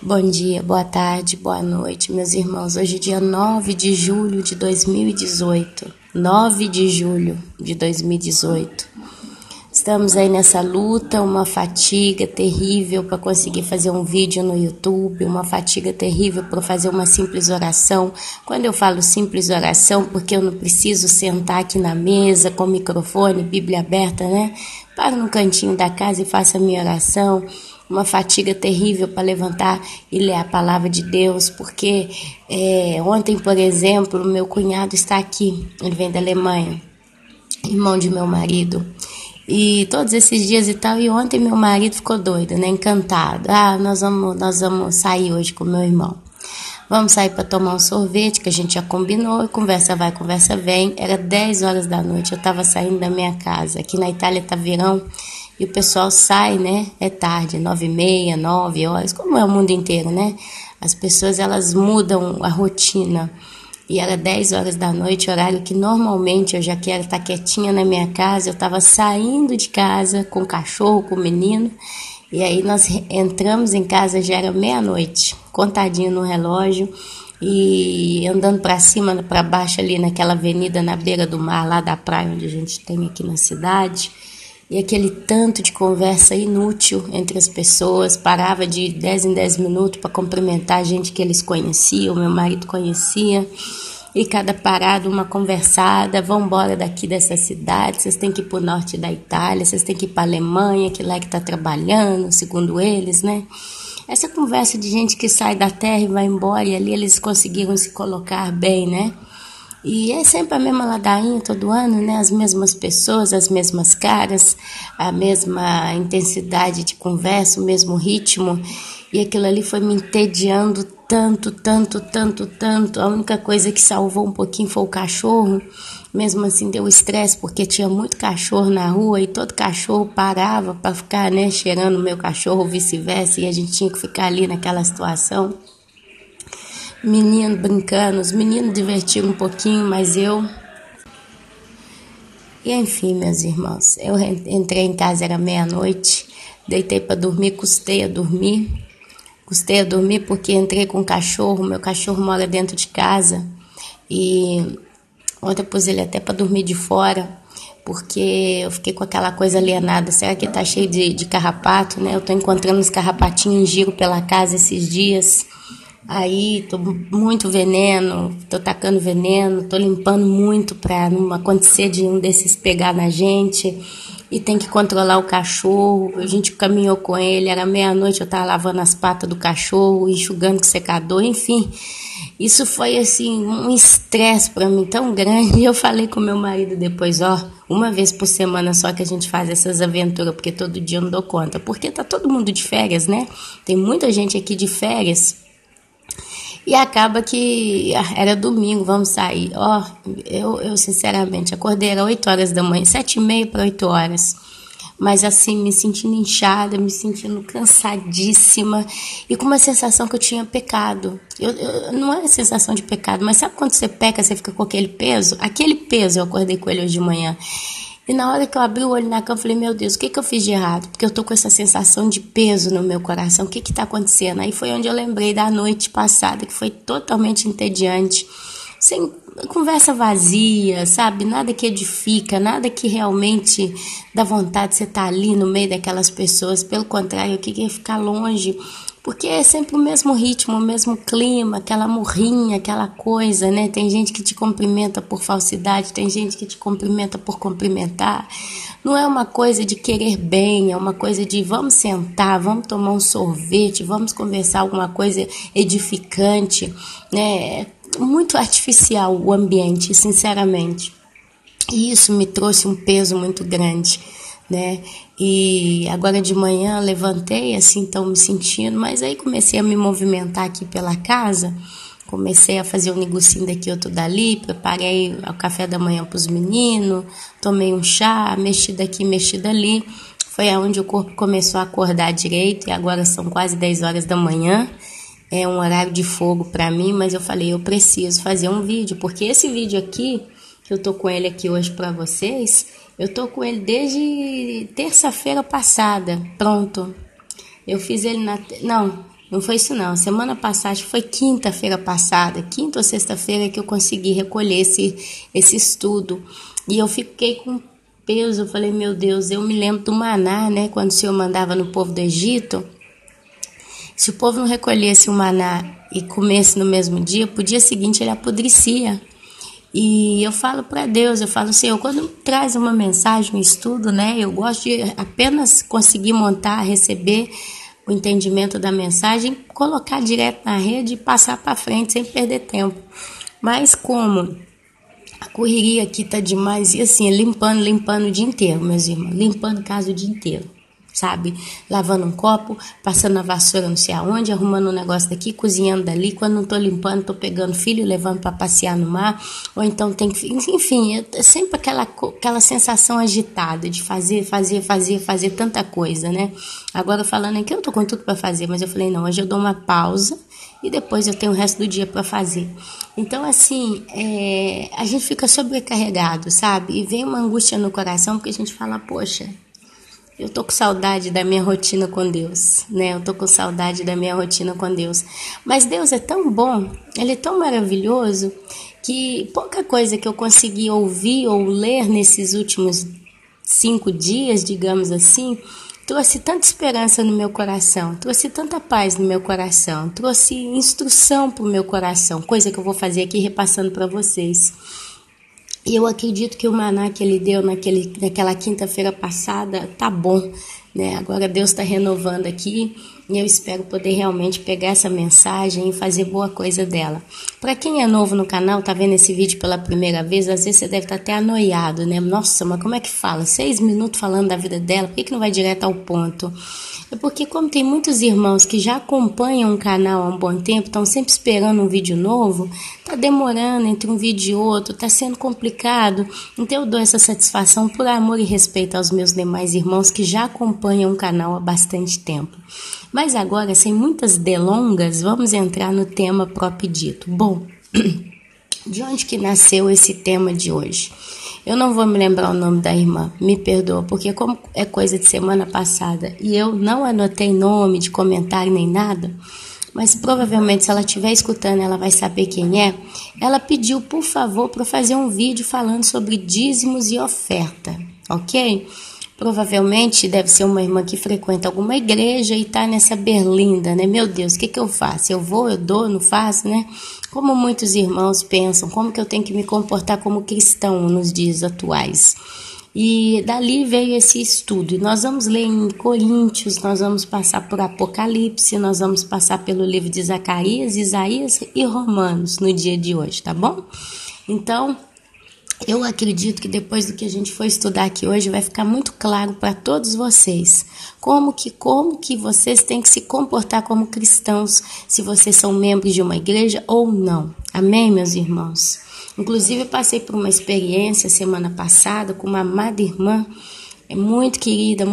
Bom dia, boa tarde, boa noite, meus irmãos. Hoje é dia 9 de julho de 2018. 9 de julho de 2018. Estamos aí nessa luta, uma fatiga terrível para conseguir fazer um vídeo no YouTube, uma fatiga terrível para fazer uma simples oração. Quando eu falo simples oração, porque eu não preciso sentar aqui na mesa com o microfone, Bíblia aberta, né? Paro no cantinho da casa e faço a minha oração. Uma fatiga terrível para levantar e ler a palavra de Deus, porque ontem, por exemplo, meu cunhado está aqui, ele vem da Alemanha, irmão de meu marido, e todos esses dias e tal, e ontem meu marido ficou doido, né, encantado. Nós vamos sair hoje com meu irmão. Vamos sair para tomar um sorvete, que a gente já combinou, e conversa vai, conversa vem. Era 10 horas da noite, eu estava saindo da minha casa. Aqui na Itália tá verão, e o pessoal sai, né, é tarde, 9h30, 9 horas, como é o mundo inteiro, né? As pessoas, elas mudam a rotina. E era 10 horas da noite, horário que normalmente eu já quero estar quietinha na minha casa. Eu estava saindo de casa com o cachorro, com o menino. E aí nós entramos em casa, já era meia-noite, contadinho no relógio. E andando para cima, para baixo ali naquela avenida na beira do mar, lá da praia onde a gente tem aqui na cidade. E aquele tanto de conversa inútil entre as pessoas, parava de 10 em 10 minutos para cumprimentar a gente que eles conheciam, meu marido conhecia, e cada parada uma conversada: vão embora daqui dessa cidade, vocês têm que ir para o norte da Itália, vocês têm que ir para a Alemanha, que lá é que está trabalhando, segundo eles, né? Essa conversa de gente que sai da terra e vai embora, e ali eles conseguiram se colocar bem, né? E é sempre a mesma ladainha todo ano, né? As mesmas pessoas, as mesmas caras, a mesma intensidade de conversa, o mesmo ritmo. E aquilo ali foi me entediando tanto, tanto, tanto, tanto. A única coisa que salvou um pouquinho foi o cachorro. Mesmo assim deu estresse, porque tinha muito cachorro na rua e todo cachorro parava para ficar, né, cheirando o meu cachorro, ou vice-versa. E a gente tinha que ficar ali naquela situação. Menino brincando, os meninos divertiram um pouquinho, mas eu... E enfim, meus irmãos, eu entrei em casa, era meia-noite, deitei para dormir, custei a dormir porque entrei com o cachorro, meu cachorro mora dentro de casa, e ontem eu pus ele até para dormir de fora, porque eu fiquei com aquela coisa alienada. Será que tá cheio de carrapato, né? Eu tô encontrando uns carrapatinhos em giro pela casa esses dias. Aí, tô muito veneno, tô tacando veneno, tô limpando muito pra não acontecer de um desses pegar na gente. E tem que controlar o cachorro. A gente caminhou com ele, era meia-noite, eu tava lavando as patas do cachorro, enxugando com secador, enfim. Isso foi, assim, um estresse pra mim tão grande. E eu falei com meu marido depois: uma vez por semana só que a gente faz essas aventuras, porque todo dia eu não dou conta. Porque tá todo mundo de férias, né? Tem muita gente aqui de férias. E acaba que era domingo, vamos sair. Eu sinceramente acordei, era 8 horas da manhã, 7h30 para 8 horas. Mas assim, me sentindo inchada, me sentindo cansadíssima e com uma sensação que eu tinha pecado. Não é a sensação de pecado, mas sabe quando você peca, você fica com aquele peso? Aquele peso eu acordei com ele hoje de manhã. E na hora que eu abri o olho na cama, eu falei: meu Deus, o que eu fiz de errado? Porque eu tô com essa sensação de peso no meu coração, o que tá acontecendo? Aí foi onde eu lembrei da noite passada, que foi totalmente entediante, sem conversa vazia, sabe? Nada que edifica, nada que realmente dá vontade de você estar ali no meio daquelas pessoas. Pelo contrário, eu queria ficar longe, porque é sempre o mesmo ritmo, o mesmo clima, aquela morrinha, aquela coisa, né? Tem gente que te cumprimenta por falsidade, tem gente que te cumprimenta por cumprimentar. Não é uma coisa de querer bem, é uma coisa de vamos sentar, vamos tomar um sorvete, vamos conversar alguma coisa edificante, né? Muito artificial o ambiente, sinceramente. E isso me trouxe um peso muito grande, né? E agora de manhã levantei, assim, então me sentindo, mas aí comecei a me movimentar aqui pela casa, comecei a fazer um negocinho daqui, outro dali, preparei o café da manhã para os meninos, tomei um chá, mexi daqui, mexi dali. Foi aonde o corpo começou a acordar direito, e agora são quase 10 horas da manhã. É um horário de fogo para mim, mas eu falei: eu preciso fazer um vídeo, porque esse vídeo aqui, que eu tô com ele aqui hoje para vocês, eu tô com ele desde terça-feira passada, pronto. Eu fiz ele Não foi isso não, semana passada, acho que foi quinta-feira passada, quinta ou sexta-feira que eu consegui recolher esse estudo. E eu fiquei com peso, eu falei, meu Deus, eu me lembro do maná, né, quando o Senhor mandava no povo do Egito. Se o povo não recolhesse o maná e comesse no mesmo dia, pro dia seguinte ele apodrecia. E eu falo para Deus, eu falo, Senhor, quando traz uma mensagem, um estudo, né, eu gosto de apenas conseguir montar, receber o entendimento da mensagem, colocar direto na rede e passar para frente sem perder tempo. Mas como a correria aqui tá demais, e assim, limpando o dia inteiro, meus irmãos, limpando casa o dia inteiro, sabe? Lavando um copo, passando a vassoura não sei aonde, arrumando um negócio daqui, cozinhando dali. Quando não tô limpando, tô pegando filho, levando para passear no mar, ou então tem que... Enfim, é sempre aquela sensação agitada de fazer tanta coisa, né? Agora falando aqui, eu tô com tudo para fazer, mas eu falei, não, hoje eu dou uma pausa e depois eu tenho o resto do dia para fazer. Então, assim, a gente fica sobrecarregado, sabe? E vem uma angústia no coração, porque a gente fala, poxa, eu tô com saudade da minha rotina com Deus, né? Eu tô com saudade da minha rotina com Deus. Mas Deus é tão bom, Ele é tão maravilhoso, que pouca coisa que eu consegui ouvir ou ler nesses últimos 5 dias, digamos assim, trouxe tanta esperança no meu coração, trouxe tanta paz no meu coração, trouxe instrução pro meu coração, coisa que eu vou fazer aqui repassando para vocês. E eu acredito que o maná que ele deu naquela quinta-feira passada tá bom, né? Agora Deus está renovando aqui e eu espero poder realmente pegar essa mensagem e fazer boa coisa dela. Para quem é novo no canal, tá vendo esse vídeo pela primeira vez, às vezes você deve estar até anoiado, né? Nossa, mas como é que fala? 6 minutos falando da vida dela, por que não vai direto ao ponto? É porque como tem muitos irmãos que já acompanham o canal há um bom tempo, estão sempre esperando um vídeo novo, tá demorando entre um vídeo e outro, tá sendo complicado. Então eu dou essa satisfação por amor e respeito aos meus demais irmãos que já acompanham o canal há bastante tempo. Mas agora, sem muitas delongas, vamos entrar no tema próprio dito. Bom, de onde que nasceu esse tema de hoje? Eu não vou me lembrar o nome da irmã, me perdoa, porque como é coisa de semana passada e eu não anotei nome de comentário nem nada, mas provavelmente se ela estiver escutando ela vai saber quem é. Ela pediu, por favor, para fazer um vídeo falando sobre dízimos e oferta, ok? Provavelmente deve ser uma irmã que frequenta alguma igreja e está nessa berlinda, né? Meu Deus, o que eu faço? Eu vou, eu dou, não faço, né? Como muitos irmãos pensam, como que eu tenho que me comportar como cristão nos dias atuais? E dali veio esse estudo. E nós vamos ler em Coríntios, nós vamos passar por Apocalipse, nós vamos passar pelo livro de Zacarias, Isaías e Romanos no dia de hoje, tá bom? Então, eu acredito que depois do que a gente for estudar aqui hoje vai ficar muito claro para todos vocês como que vocês têm que se comportar como cristãos, se vocês são membros de uma igreja ou não. Amém, meus irmãos? Inclusive eu passei por uma experiência semana passada com uma amada irmã, muito querida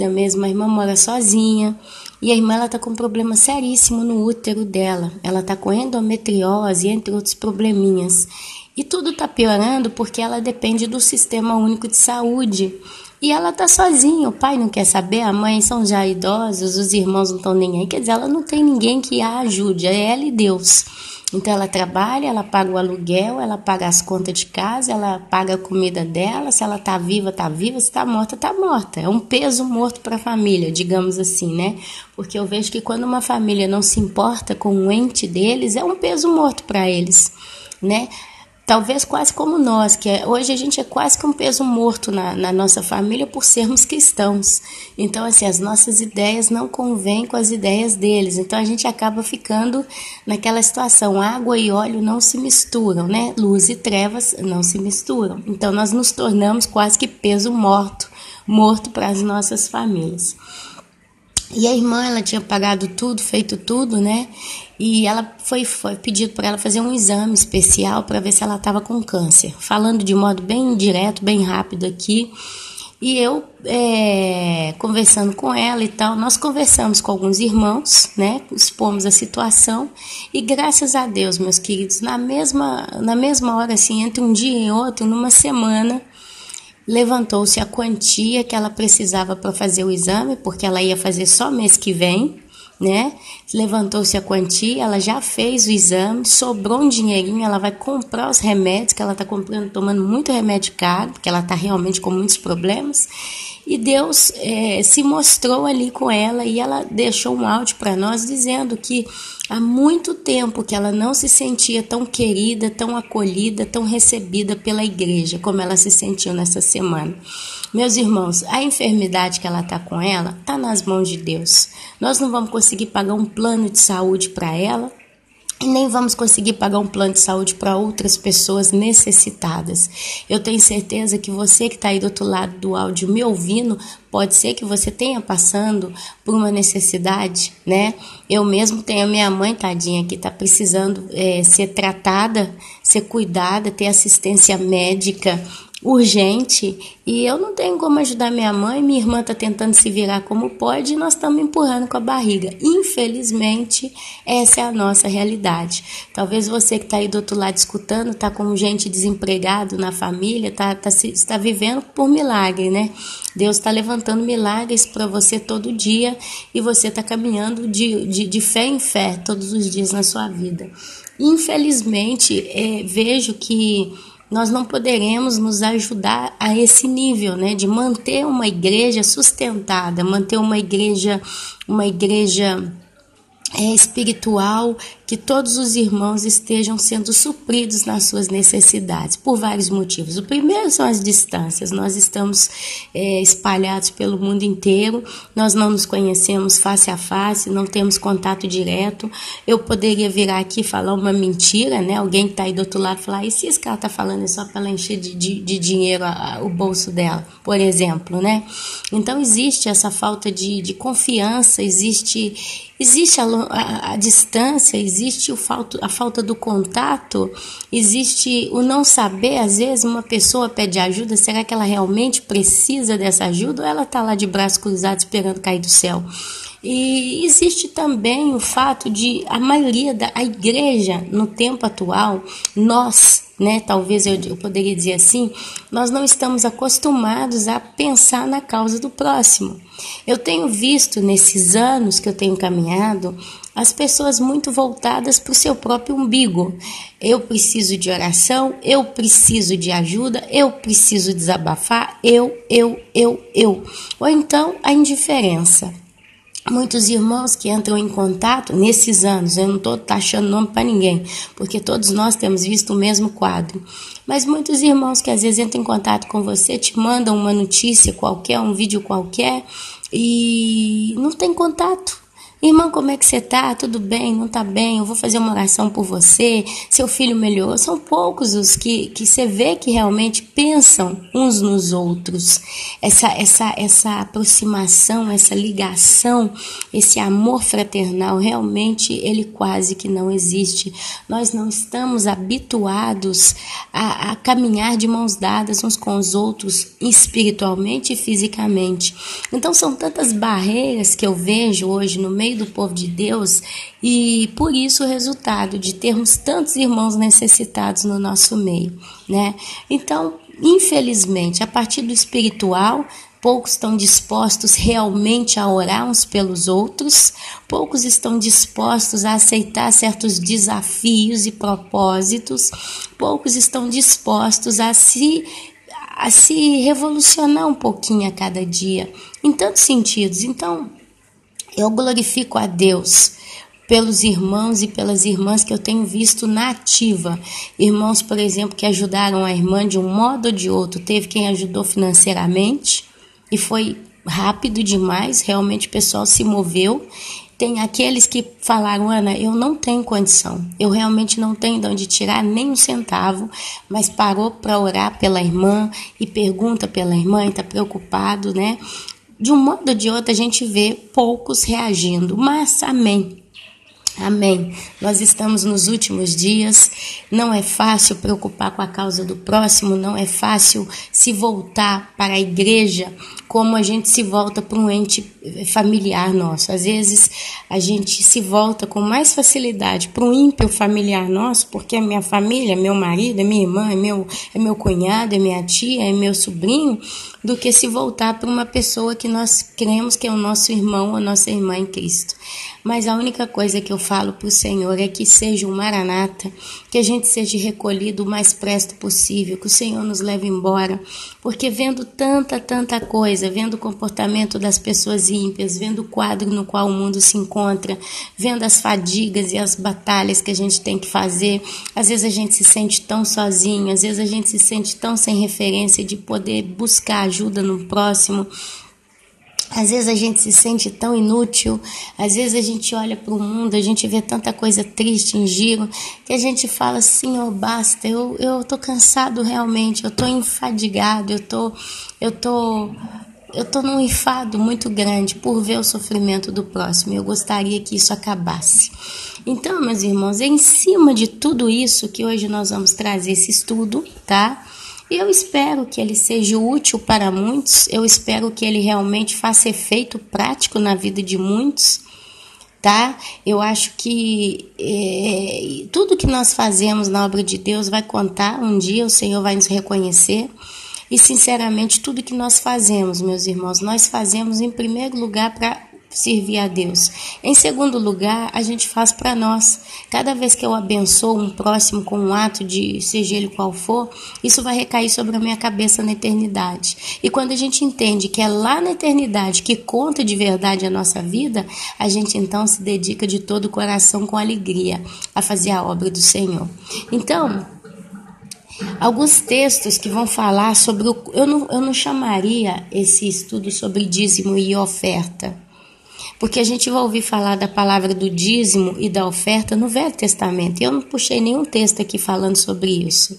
mesmo. A irmã mora sozinha e a irmã ela tá com um problema seríssimo no útero dela. Ela tá com endometriose, entre outros probleminhas. E tudo está piorando porque ela depende do Sistema Único de Saúde. E ela está sozinha, o pai não quer saber, a mãe são já idosos, os irmãos não estão nem aí. Quer dizer, ela não tem ninguém que a ajude, é ela e Deus. Então ela trabalha, ela paga o aluguel, ela paga as contas de casa, ela paga a comida dela. Se ela está viva, se está morta, está morta. É um peso morto para a família, digamos assim, né? Porque eu vejo que quando uma família não se importa com o ente deles, é um peso morto para eles, né? Talvez quase como nós, hoje a gente é quase que um peso morto na nossa família por sermos cristãos. Então, assim, as nossas ideias não convêm com as ideias deles. Então, a gente acaba ficando naquela situação, água e óleo não se misturam, né? Luz e trevas não se misturam. Então, nós nos tornamos quase que peso morto para as nossas famílias. E a irmã, ela tinha pagado tudo, feito tudo, né? E ela foi pedido para ela fazer um exame especial para ver se ela estava com câncer. Falando de modo bem direto, bem rápido aqui. E eu, conversando com ela e tal, nós conversamos com alguns irmãos, né? Expomos a situação. E graças a Deus, meus queridos, na mesma hora, assim, entre um dia e outro, numa semana, levantou-se a quantia que ela precisava para fazer o exame, porque ela ia fazer só mês que vem, né? Levantou-se a quantia, ela já fez o exame, sobrou um dinheirinho, ela vai comprar os remédios, que ela está comprando, tomando muito remédio caro, porque ela está realmente com muitos problemas. E Deus se mostrou ali com ela e ela deixou um áudio para nós dizendo que há muito tempo que ela não se sentia tão querida, tão acolhida, tão recebida pela igreja, como ela se sentiu nessa semana. Meus irmãos, a enfermidade que ela está com ela está nas mãos de Deus. Nós não vamos conseguir pagar um plano de saúde para ela, e nem vamos conseguir pagar um plano de saúde para outras pessoas necessitadas. Eu tenho certeza que você que está aí do outro lado do áudio me ouvindo, pode ser que você tenha passando por uma necessidade, né? Eu mesmo tenho a minha mãe, tadinha, que está precisando ser tratada, ser cuidada, ter assistência médica urgente, e eu não tenho como ajudar minha irmã está tentando se virar como pode e nós estamos empurrando com a barriga. Infelizmente, essa é a nossa realidade. Talvez você que está aí do outro lado escutando, está com gente desempregado na família, está vivendo por milagre, né? Deus está levantando milagres para você todo dia e você está caminhando de fé em fé todos os dias na sua vida. Infelizmente, vejo que nós não poderemos nos ajudar a esse nível, né, de manter uma igreja sustentada, manter uma igreja espiritual, que todos os irmãos estejam sendo supridos nas suas necessidades, por vários motivos. O primeiro são as distâncias. Nós estamos espalhados pelo mundo inteiro, nós não nos conhecemos face a face, não temos contato direto. Eu poderia virar aqui e falar uma mentira, né? Alguém que está aí do outro lado falar, e se esse cara está falando é só para ela encher de dinheiro o bolso dela, por exemplo, né? Então existe essa falta de confiança, existe a distância, existe a falta do contato, existe o não saber. Às vezes uma pessoa pede ajuda, será que ela realmente precisa dessa ajuda ou ela está lá de braços cruzados esperando cair do céu? E existe também o fato de a maioria da igreja no tempo atual, nós, né, talvez eu poderia dizer assim, nós não estamos acostumados a pensar na causa do próximo. Eu tenho visto nesses anos que eu tenho caminhado as pessoas muito voltadas para o seu próprio umbigo. Eu preciso de oração, eu preciso de ajuda, eu preciso desabafar, eu. Ou então a indiferença. Muitos irmãos que entram em contato nesses anos, eu não estou taxando nome para ninguém, porque todos nós temos visto o mesmo quadro, mas muitos irmãos que às vezes entram em contato com você, te mandam uma notícia qualquer, um vídeo qualquer, e não tem contato. Irmão, como é que você tá? Tudo bem? Não tá bem? Eu vou fazer uma oração por você. Seu filho melhorou. São poucos os que você vê que realmente pensam uns nos outros. Essa aproximação, essa ligação, esse amor fraternal, realmente ele quase que não existe. Nós não estamos habituados a caminhar de mãos dadas uns com os outros, espiritualmente e fisicamente. Então são tantas barreiras que eu vejo hoje no meio do povo de Deus, e por isso o resultado de termos tantos irmãos necessitados no nosso meio, né? Então, infelizmente, a partir do espiritual, poucos estão dispostos realmente a orar uns pelos outros, poucos estão dispostos a aceitar certos desafios e propósitos, poucos estão dispostos a se revolucionar um pouquinho a cada dia, em tantos sentidos. Então, eu glorifico a Deus pelos irmãos e pelas irmãs que eu tenho visto na ativa. Irmãos, por exemplo, que ajudaram a irmã de um modo ou de outro. Teve quem ajudou financeiramente e foi rápido demais, realmente o pessoal se moveu. Tem aqueles que falaram, Ana, eu não tenho condição, eu realmente não tenho de onde tirar nem um centavo, mas parou para orar pela irmã e pergunta pela irmã e está preocupado, né? De um modo ou de outro, a gente vê poucos reagindo, mas amém. Amém. Nós estamos nos últimos dias, não é fácil preocupar com a causa do próximo, não é fácil se voltar para a igreja como a gente se volta para um ente familiar nosso. Às vezes a gente se volta com mais facilidade para um ímpio familiar nosso, porque é minha família, é meu marido, é minha irmã, é meu cunhado, é minha tia, é meu sobrinho, do que se voltar para uma pessoa que nós cremos que é o nosso irmão ou a nossa irmã em Cristo. Mas a única coisa que eu falo para o Senhor é que seja um maranata, que a gente seja recolhido o mais presto possível, que o Senhor nos leve embora, porque vendo tanta coisa, vendo o comportamento das pessoas ímpias, vendo o quadro no qual o mundo se encontra, vendo as fadigas e as batalhas que a gente tem que fazer, às vezes a gente se sente tão sozinho, às vezes a gente se sente tão sem referência de poder buscar ajuda no próximo. Às vezes a gente se sente tão inútil, às vezes a gente olha para o mundo, a gente vê tanta coisa triste em giro, que a gente fala, Senhor, basta, eu tô cansado realmente, eu tô enfadigado, eu tô num enfado muito grande por ver o sofrimento do próximo, eu gostaria que isso acabasse. Então, meus irmãos, é em cima de tudo isso que hoje nós vamos trazer esse estudo, tá? E eu espero que ele seja útil para muitos, eu espero que ele realmente faça efeito prático na vida de muitos, tá? Eu acho que tudo que nós fazemos na obra de Deus vai contar, um dia o Senhor vai nos reconhecer, e sinceramente tudo que nós fazemos, meus irmãos, nós fazemos em primeiro lugar para servir a Deus. Em segundo lugar, a gente faz para nós. Cada vez que eu abençoo um próximo com um ato de seja ele qual for, isso vai recair sobre a minha cabeça na eternidade. E quando a gente entende que é lá na eternidade que conta de verdade a nossa vida, a gente então se dedica de todo o coração com alegria a fazer a obra do Senhor. Então, alguns textos que vão falar sobre eu não chamaria esse estudo sobre dízimo e oferta, porque a gente vai ouvir falar da palavra do dízimo e da oferta no Velho Testamento. Eu não puxei nenhum texto aqui falando sobre isso.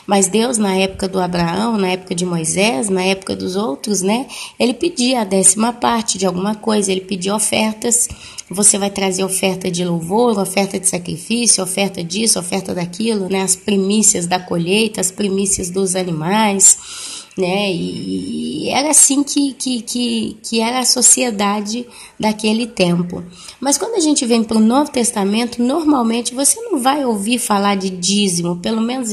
Mas Deus, na época do Abraão, na época de Moisés, na época dos outros, né? Ele pedia a 10ª parte de alguma coisa, ele pedia ofertas. Você vai trazer oferta de louvor, oferta de sacrifício, oferta disso, oferta daquilo, né? As primícias da colheita, as primícias dos animais, né? E era assim que era a sociedade daquele tempo. Mas quando a gente vem para o Novo Testamento, normalmente você não vai ouvir falar de dízimo, pelo menos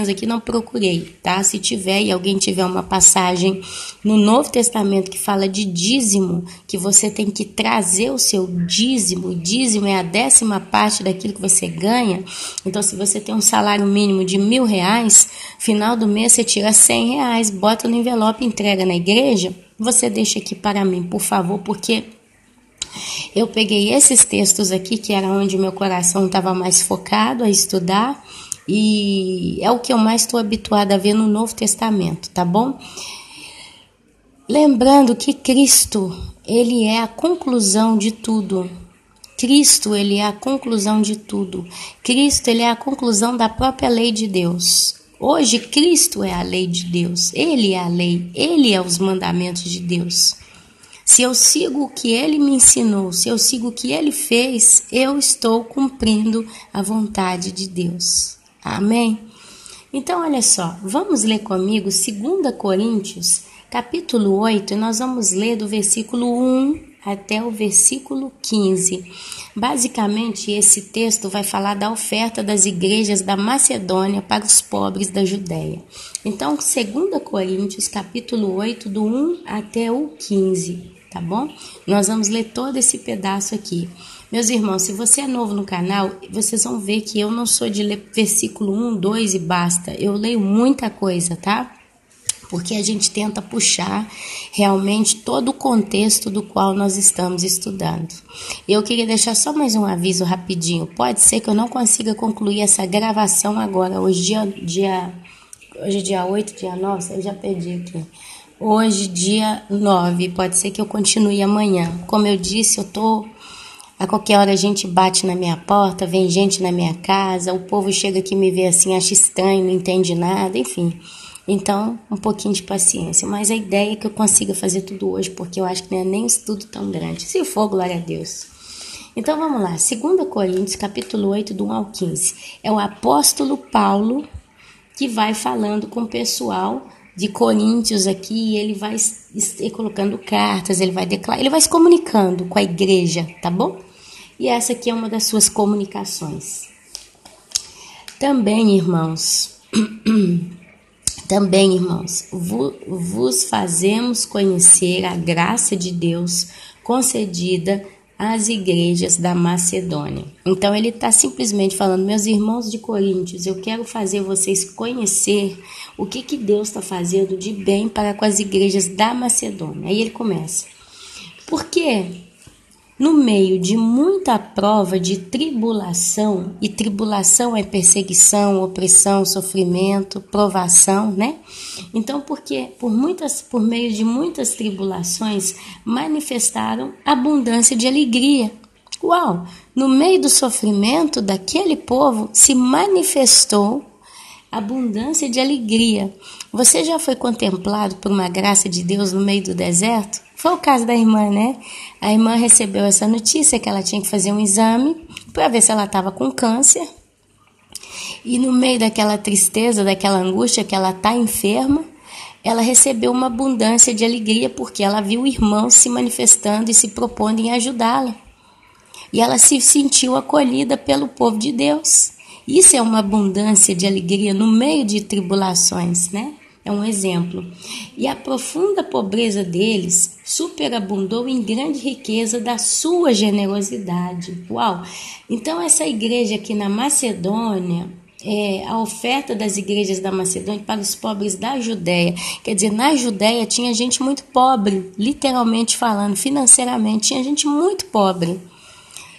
aqui não procurei, tá? Se tiver e alguém tiver uma passagem no Novo Testamento que fala de dízimo, que você tem que trazer o seu dízimo, o dízimo é a 10ª parte daquilo que você ganha. Então, se você tem um salário mínimo de R$1.000, final do mês você tira R$100, bota no envelope e entrega na igreja. Você deixa aqui para mim, por favor, porque eu peguei esses textos aqui, que era onde meu coração estava mais focado a estudar, e é o que eu mais estou habituada a ver no Novo Testamento, tá bom? Lembrando que Cristo, ele é a conclusão de tudo. Cristo, ele é a conclusão de tudo. Cristo, ele é a conclusão da própria lei de Deus. Hoje, Cristo é a lei de Deus. Ele é a lei, ele é os mandamentos de Deus. Se eu sigo o que ele me ensinou, se eu sigo o que ele fez, eu estou cumprindo a vontade de Deus. Amém? Então, olha só, vamos ler comigo 2 Coríntios, capítulo 8, e nós vamos ler do versículo 1 até o versículo 15. Basicamente, esse texto vai falar da oferta das igrejas da Macedônia para os pobres da Judéia. Então, 2 Coríntios, capítulo 8, do 1 até o 15, tá bom? Nós vamos ler todo esse pedaço aqui. Meus irmãos, se você é novo no canal, vocês vão ver que eu não sou de ler versículo 1, 2 e basta. Eu leio muita coisa, tá? Porque a gente tenta puxar realmente todo o contexto do qual nós estamos estudando. Eu queria deixar só mais um aviso rapidinho. Pode ser que eu não consiga concluir essa gravação agora. Hoje é dia 8, dia 9, eu já perdi aqui. Hoje, dia 9, pode ser que eu continue amanhã. Como eu disse, a qualquer hora a gente bate na minha porta, vem gente na minha casa, o povo chega aqui e me vê assim, acha estranho, não entende nada, enfim. Então, um pouquinho de paciência. Mas a ideia é que eu consiga fazer tudo hoje, porque eu acho que não é nem um estudo tão grande. Se for, glória a Deus. Então, vamos lá. 2 Coríntios, capítulo 8, do 1 ao 15. É o apóstolo Paulo que vai falando com o pessoal de Coríntios aqui, e ele vai colocando cartas, ele vai declarar, ele vai se comunicando com a igreja, tá bom? E essa aqui é uma das suas comunicações. Também, irmãos... Também, irmãos, vos fazemos conhecer a graça de Deus concedida às igrejas da Macedônia. Então, ele está simplesmente falando, meus irmãos de Coríntios, eu quero fazer vocês conhecer o que Deus está fazendo de bem para com as igrejas da Macedônia. Aí ele começa. Porque no meio de muita prova de tribulação, e tribulação é perseguição, opressão, sofrimento, provação, né? Então, porque por meio de muitas tribulações, manifestaram abundância de alegria. Uau! No meio do sofrimento daquele povo, se manifestou abundância de alegria. Você já foi contemplado por uma graça de Deus no meio do deserto? Foi o caso da irmã, né? A irmã recebeu essa notícia que ela tinha que fazer um exame para ver se ela estava com câncer. E no meio daquela tristeza, daquela angústia que ela está enferma, ela recebeu uma abundância de alegria porque ela viu o irmão se manifestando e se propondo em ajudá-la. E ela se sentiu acolhida pelo povo de Deus. Isso é uma abundância de alegria no meio de tribulações, né? É um exemplo. E a profunda pobreza deles superabundou em grande riqueza da sua generosidade. Uau! Então, essa igreja aqui na Macedônia, a oferta das igrejas da Macedônia para os pobres da Judéia. Quer dizer, na Judéia tinha gente muito pobre, literalmente falando, financeiramente, tinha gente muito pobre.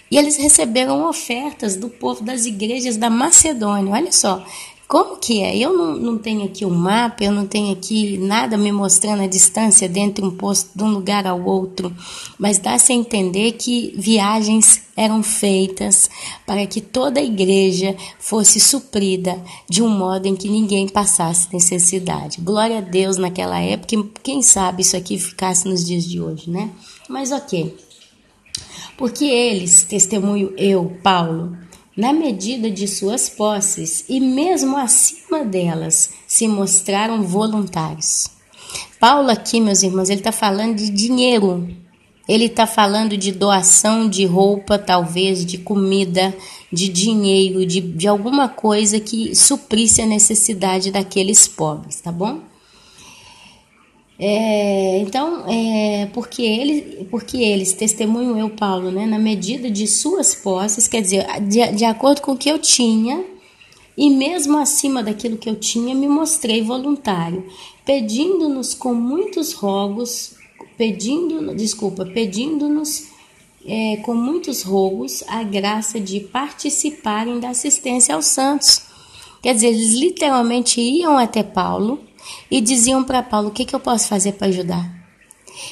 E eles receberam ofertas do povo das igrejas da Macedônia. Olha só, como que é? Eu não tenho aqui um mapa, eu não tenho aqui nada me mostrando a distância dentro de um lugar ao outro, mas dá-se a entender que viagens eram feitas para que toda a igreja fosse suprida de um modo em que ninguém passasse necessidade. Glória a Deus naquela época, quem sabe isso aqui ficasse nos dias de hoje, né? Mas ok. Porque eles, testemunho eu, Paulo, na medida de suas posses e mesmo acima delas, se mostraram voluntários. Paulo aqui, meus irmãos, ele está falando de dinheiro. Ele está falando de doação de roupa, talvez, de comida, de dinheiro, de alguma coisa que suprisse a necessidade daqueles pobres, tá bom? Porque eles, testemunho eu, Paulo, né, na medida de suas posses, quer dizer, de acordo com o que eu tinha, e mesmo acima daquilo que eu tinha, me mostrei voluntário, pedindo-nos com muitos rogos, com muitos rogos a graça de participarem da assistência aos santos. Quer dizer, eles literalmente iam até Paulo e diziam para Paulo, o que eu posso fazer para ajudar?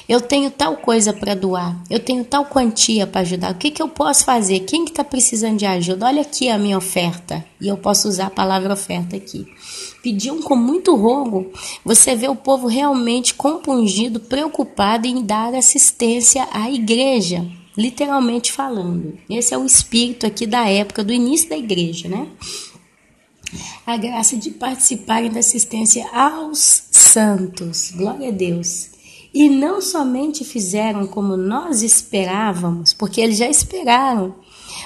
Eu tenho tal coisa para doar, eu tenho tal quantia para ajudar, o que eu posso fazer? Quem que está precisando de ajuda? Olha aqui a minha oferta, e eu posso usar a palavra oferta aqui. Pediam com muito rogo, você vê o povo realmente compungido, preocupado em dar assistência à igreja, literalmente falando. Esse é o espírito aqui da época, do início da igreja, né? A graça de participarem da assistência aos santos, glória a Deus. E não somente fizeram como nós esperávamos, porque eles já esperaram.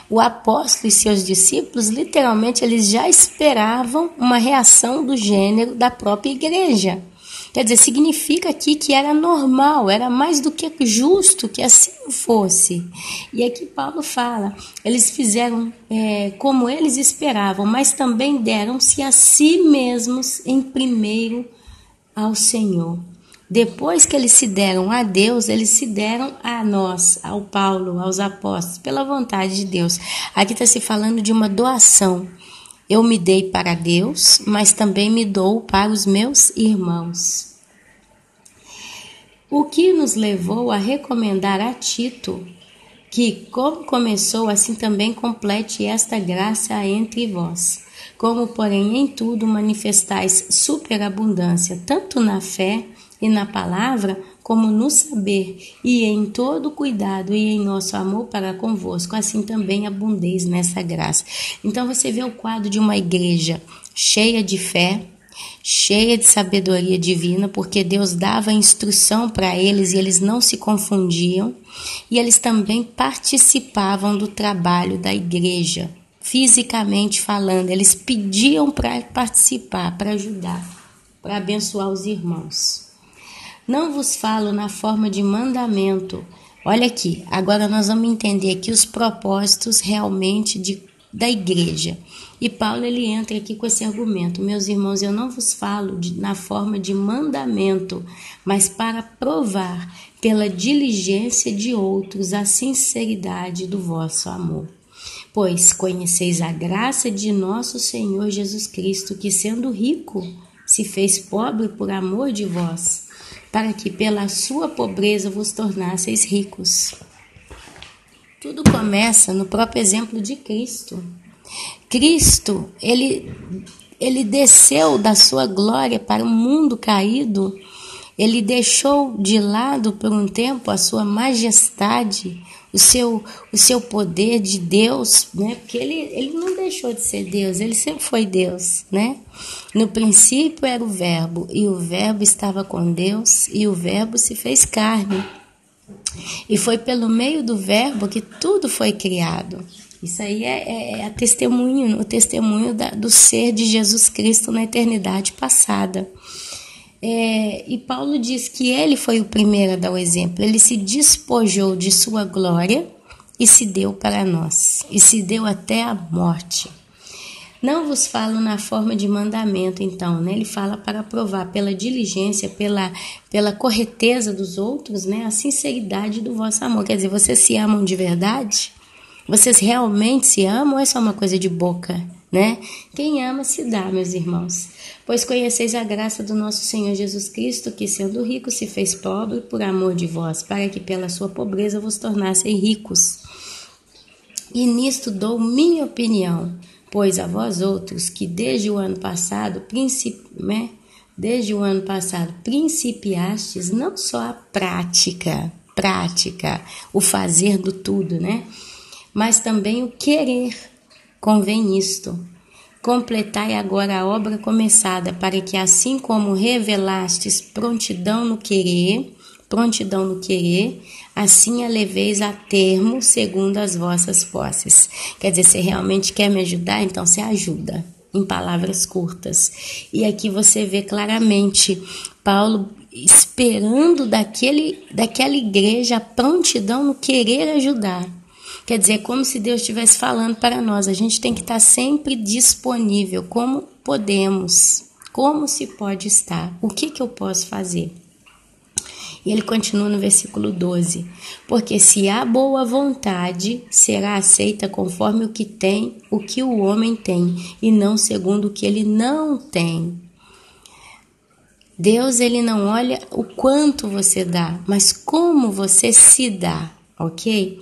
O apóstolo e seus discípulos, literalmente, eles já esperavam uma reação do gênero da própria igreja. Quer dizer, significa aqui que era normal, era mais do que justo que assim fosse. E aqui Paulo fala, eles fizeram como eles esperavam, mas também deram-se a si mesmos em primeiro ao Senhor. Depois que eles se deram a Deus, eles se deram a nós, ao Paulo, aos apóstolos, pela vontade de Deus. Aqui está se falando de uma doação. Eu me dei para Deus, mas também me dou para os meus irmãos. O que nos levou a recomendar a Tito que, como começou, assim também complete esta graça entre vós. Como, porém, em tudo manifestais superabundância, tanto na fé e na palavra, como no saber, e em todo cuidado e em nosso amor para convosco, assim também abundeis nessa graça. Então você vê o quadro de uma igreja cheia de fé, cheia de sabedoria divina, porque Deus dava instrução para eles e eles não se confundiam, e eles também participavam do trabalho da igreja, fisicamente falando, eles pediam para participar, para ajudar. para abençoar os irmãos. Não vos falo na forma de mandamento. Olha aqui, agora nós vamos entender aqui os propósitos realmente da igreja. E Paulo ele entra aqui com esse argumento: meus irmãos, eu não vos falo na forma de mandamento, mas para provar pela diligência de outros a sinceridade do vosso amor. Pois conheceis a graça de nosso Senhor Jesus Cristo, que sendo rico, se fez pobre por amor de vós, para que pela sua pobreza vos tornasseis ricos. Tudo começa no próprio exemplo de Cristo. Cristo, ele desceu da sua glória para o mundo caído. Ele deixou de lado por um tempo a sua majestade, o seu poder de Deus, né? Porque ele não deixou de ser Deus, ele sempre foi Deus, né? No princípio era o Verbo, e o Verbo estava com Deus, e o Verbo se fez carne. E foi pelo meio do Verbo que tudo foi criado. Isso aí é o testemunho do ser de Jesus Cristo na eternidade passada. E Paulo diz que ele foi o primeiro a dar o exemplo. Ele se despojou de sua glória e se deu para nós. E se deu até a morte. Não vos falo na forma de mandamento, então, né? Ele fala para provar pela diligência, pela correteza dos outros, né? A sinceridade do vosso amor. Quer dizer, vocês se amam de verdade? Vocês realmente se amam ou é só uma coisa de boca, né? Quem ama se dá, meus irmãos. Pois conheceis a graça do nosso Senhor Jesus Cristo, que sendo rico se fez pobre por amor de vós, para que pela sua pobreza vos tornasseis ricos. E nisto dou minha opinião, pois a vós outros que desde o ano passado principiastes não só a prática, o fazer do tudo, né? Mas também o querer. Convém isto: completai agora a obra começada, para que assim como revelastes prontidão no querer, assim a leveis a termo segundo as vossas posses. Quer dizer, você realmente quer me ajudar? Então você ajuda, em palavras curtas. E aqui você vê claramente Paulo esperando daquela igreja a prontidão no querer ajudar. Quer dizer, como se Deus estivesse falando para nós, a gente tem que estar sempre disponível, como podemos, como se pode estar, o que eu posso fazer? E ele continua no versículo 12, porque se há boa vontade, será aceita conforme o que o homem tem, e não segundo o que ele não tem. Deus, ele não olha o quanto você dá, mas como você se dá, ok?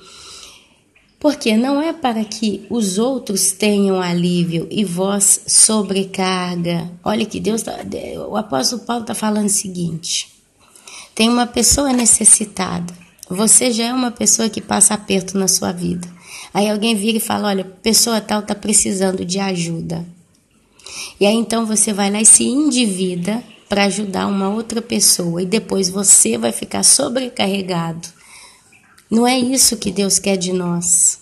Porque não é para que os outros tenham alívio e vós sobrecarga. Olha que o apóstolo Paulo está falando o seguinte: tem uma pessoa necessitada, você já é uma pessoa que passa aperto na sua vida. Aí alguém vira e fala: olha, pessoa tal está precisando de ajuda. E aí então você vai lá e se endivida para ajudar uma outra pessoa, e depois você vai ficar sobrecarregado. Não é isso que Deus quer de nós.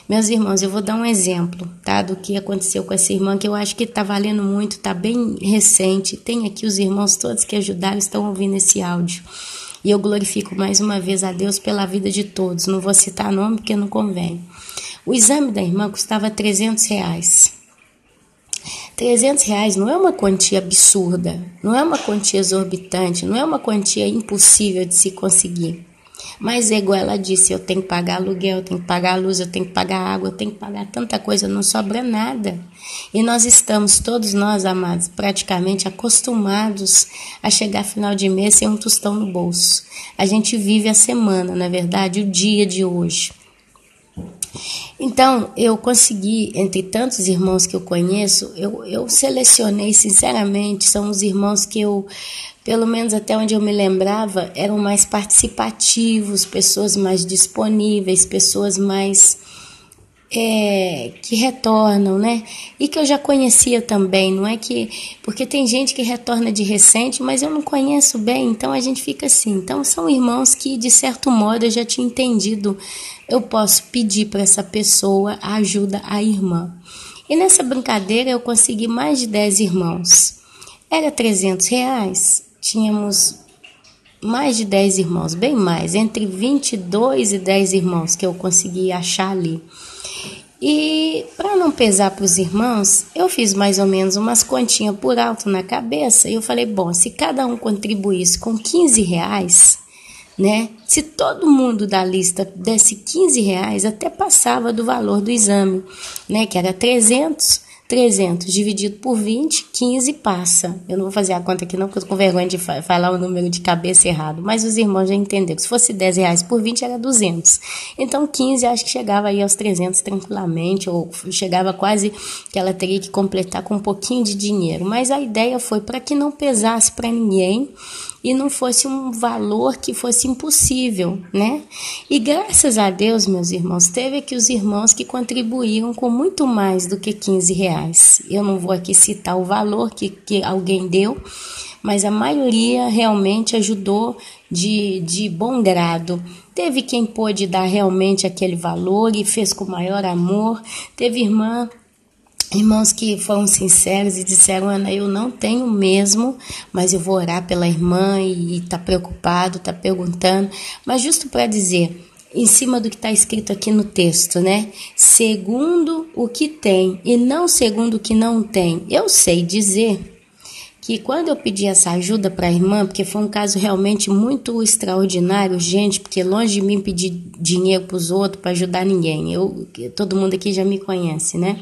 Meus irmãos, eu vou dar um exemplo, tá, do que aconteceu com essa irmã, que eu acho que está valendo muito, está bem recente. Tem aqui os irmãos todos que ajudaram, estão ouvindo esse áudio. E eu glorifico mais uma vez a Deus pela vida de todos. Não vou citar nome porque não convém. O exame da irmã custava R$300. R$300 não é uma quantia absurda, não é uma quantia exorbitante, não é uma quantia impossível de se conseguir. Mas é igual ela disse: eu tenho que pagar aluguel, eu tenho que pagar a luz, eu tenho que pagar água, eu tenho que pagar tanta coisa, não sobra nada. E nós estamos, todos nós, amados, praticamente acostumados a chegar final de mês sem um tostão no bolso. A gente vive a semana, na verdade, o dia de hoje. Então, eu consegui, entre tantos irmãos que eu conheço, eu selecionei, sinceramente, são os irmãos que eu, pelo menos até onde eu me lembrava, eram mais participativos, pessoas mais disponíveis, pessoas mais que retornam, né? E que eu já conhecia também, não é que... Porque tem gente que retorna de recente, mas eu não conheço bem, então a gente fica assim. Então são irmãos que, de certo modo, eu já tinha entendido. Eu posso pedir para essa pessoa a ajuda à irmã. E nessa brincadeira eu consegui mais de 10 irmãos. Era R$ 300, tínhamos mais de 10 irmãos, bem mais, entre 22 e 10 irmãos que eu consegui achar ali. E para não pesar para os irmãos, eu fiz mais ou menos umas continhas por alto na cabeça e eu falei, bom, se cada um contribuísse com R$ 15, né? Se todo mundo da lista desse R$ 15, até passava do valor do exame, né? Que era 300 dividido por 20, 15 passa. Eu não vou fazer a conta aqui não, porque eu tô com vergonha de falar o número de cabeça errado. Mas os irmãos já entenderam. Se fosse R$ 10 por 20, era 200. Então, 15, acho que chegava aí aos 300 tranquilamente, ou chegava quase que ela teria que completar com um pouquinho de dinheiro. Mas a ideia foi para que não pesasse para ninguém e não fosse um valor que fosse impossível, né? E graças a Deus, meus irmãos, teve aqui os irmãos que contribuíram com muito mais do que R$ 15. Eu não vou aqui citar o valor que alguém deu, mas a maioria realmente ajudou de bom grado. Teve quem pôde dar realmente aquele valor e fez com maior amor. Teve irmãos que foram sinceros e disseram, Ana, eu não tenho mesmo, mas eu vou orar pela irmã e tá preocupado, tá perguntando. Mas justo para dizer, em cima do que está escrito aqui no texto, né? Segundo o que tem e não segundo o que não tem. Eu sei dizer que quando eu pedi essa ajuda para a irmã, porque foi um caso realmente muito extraordinário, gente, porque longe de mim pedir dinheiro para os outros, para ajudar ninguém. Todo mundo aqui já me conhece, né?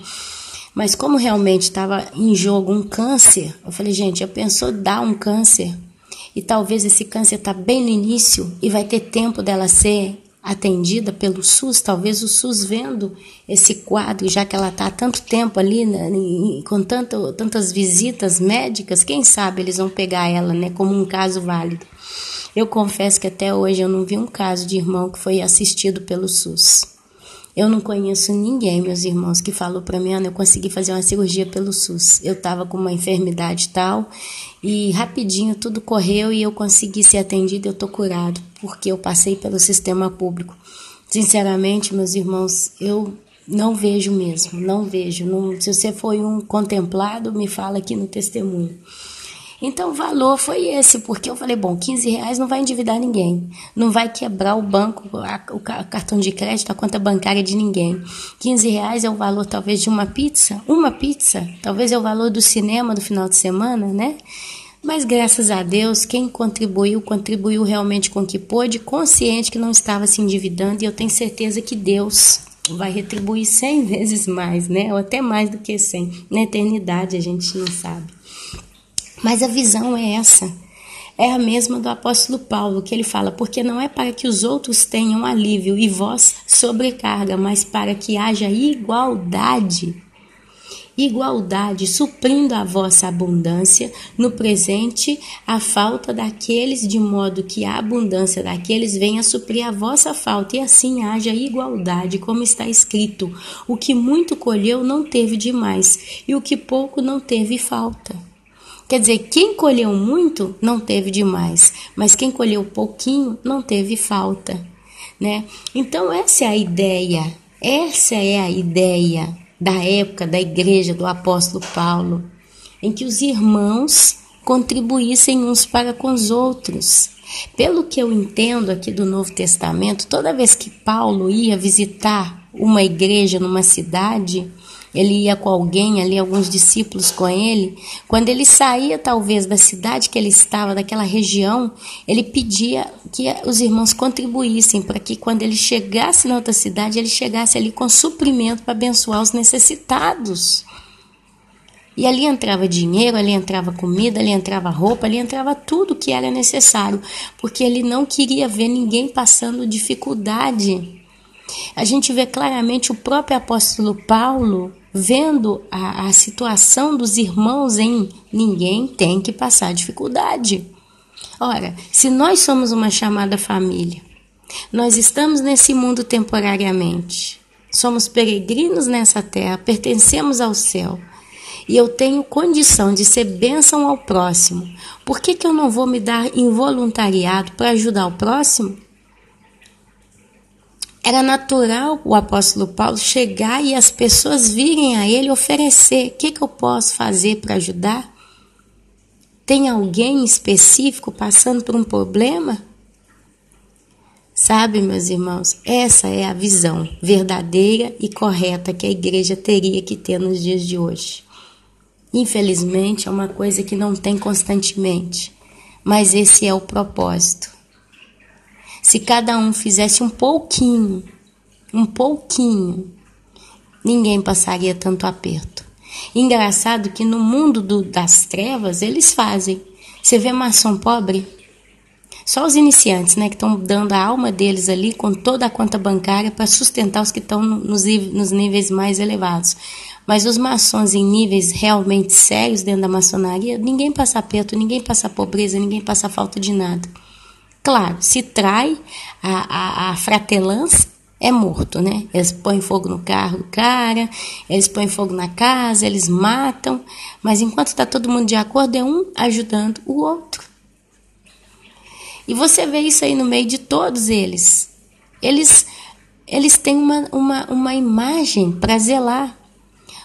Mas como realmente estava em jogo um câncer, eu falei, gente, já pensou dar um câncer? E talvez esse câncer está bem no início e vai ter tempo dela ser atendida pelo SUS, talvez o SUS vendo esse quadro, já que ela está há tanto tempo ali, né, com tantas visitas médicas, quem sabe eles vão pegar ela, né, como um caso válido. Eu confesso que até hoje eu não vi um caso de irmão que foi assistido pelo SUS. Eu não conheço ninguém, meus irmãos, que falou para mim, Ana, eu consegui fazer uma cirurgia pelo SUS. Eu estava com uma enfermidade tal e rapidinho tudo correu e eu consegui ser atendida e eu estou curado, porque eu passei pelo sistema público. Sinceramente, meus irmãos, eu não vejo mesmo, não vejo. Se você foi um contemplado, me fala aqui no testemunho. Então o valor foi esse, porque eu falei, bom, R$ 15 não vai endividar ninguém, não vai quebrar o banco, o cartão de crédito, a conta bancária de ninguém. R$ 15 é o valor talvez de uma pizza, talvez é o valor do cinema do final de semana, né? Mas graças a Deus, quem contribuiu realmente com o que pôde, consciente que não estava se endividando, e eu tenho certeza que Deus vai retribuir 100 vezes mais, né? Ou até mais do que 100. Na eternidade a gente não sabe. Mas a visão é essa, é a mesma do apóstolo Paulo, que ele fala, porque não é para que os outros tenham alívio e vós sobrecarga, mas para que haja igualdade, suprindo a vossa abundância no presente a falta daqueles, de modo que a abundância daqueles venha suprir a vossa falta, e assim haja igualdade, como está escrito, o que muito colheu não teve demais, e o que pouco não teve falta. Quer dizer, quem colheu muito não teve demais, mas quem colheu pouquinho não teve falta, né? Então essa é a ideia da época da igreja do apóstolo Paulo, em que os irmãos contribuíssem uns para com os outros. Pelo que eu entendo aqui do Novo Testamento, toda vez que Paulo ia visitar uma igreja numa cidade, ele ia com alguém ali, alguns discípulos com ele. Quando ele saía talvez da cidade que ele estava, daquela região, ele pedia que os irmãos contribuíssem para que quando ele chegasse na outra cidade, ele chegasse ali com suprimento para abençoar os necessitados. E ali entrava dinheiro, ali entrava comida, ali entrava roupa, ali entrava tudo que era necessário, porque ele não queria ver ninguém passando dificuldade. A gente vê claramente o próprio apóstolo Paulo vendo a situação dos irmãos em ninguém tem que passar dificuldade. Ora, se nós somos uma chamada família, nós estamos nesse mundo temporariamente, somos peregrinos nessa terra, pertencemos ao céu, e eu tenho condição de ser bênção ao próximo, por que eu não vou me dar em voluntariado para ajudar o próximo? Era natural o apóstolo Paulo chegar e as pessoas virem a ele oferecer. O que eu posso fazer para ajudar? Tem alguém específico passando por um problema? Sabe, meus irmãos, essa é a visão verdadeira e correta que a igreja teria que ter nos dias de hoje. Infelizmente, é uma coisa que não tem constantemente, mas esse é o propósito. Se cada um fizesse um pouquinho, ninguém passaria tanto aperto. Engraçado que no mundo das trevas, eles fazem. Você vê maçom pobre? Só os iniciantes, né, que estão dando a alma deles ali com toda a conta bancária para sustentar os que estão nos níveis mais elevados. Mas os maçons em níveis realmente sérios dentro da maçonaria, ninguém passa aperto, ninguém passa pobreza, ninguém passa falta de nada. Claro, se trai a fratelança, é morto, né? Eles põem fogo no carro do cara, eles põem fogo na casa, eles matam, mas enquanto está todo mundo de acordo, é um ajudando o outro. E você vê isso aí no meio de todos eles. Eles têm uma imagem para zelar.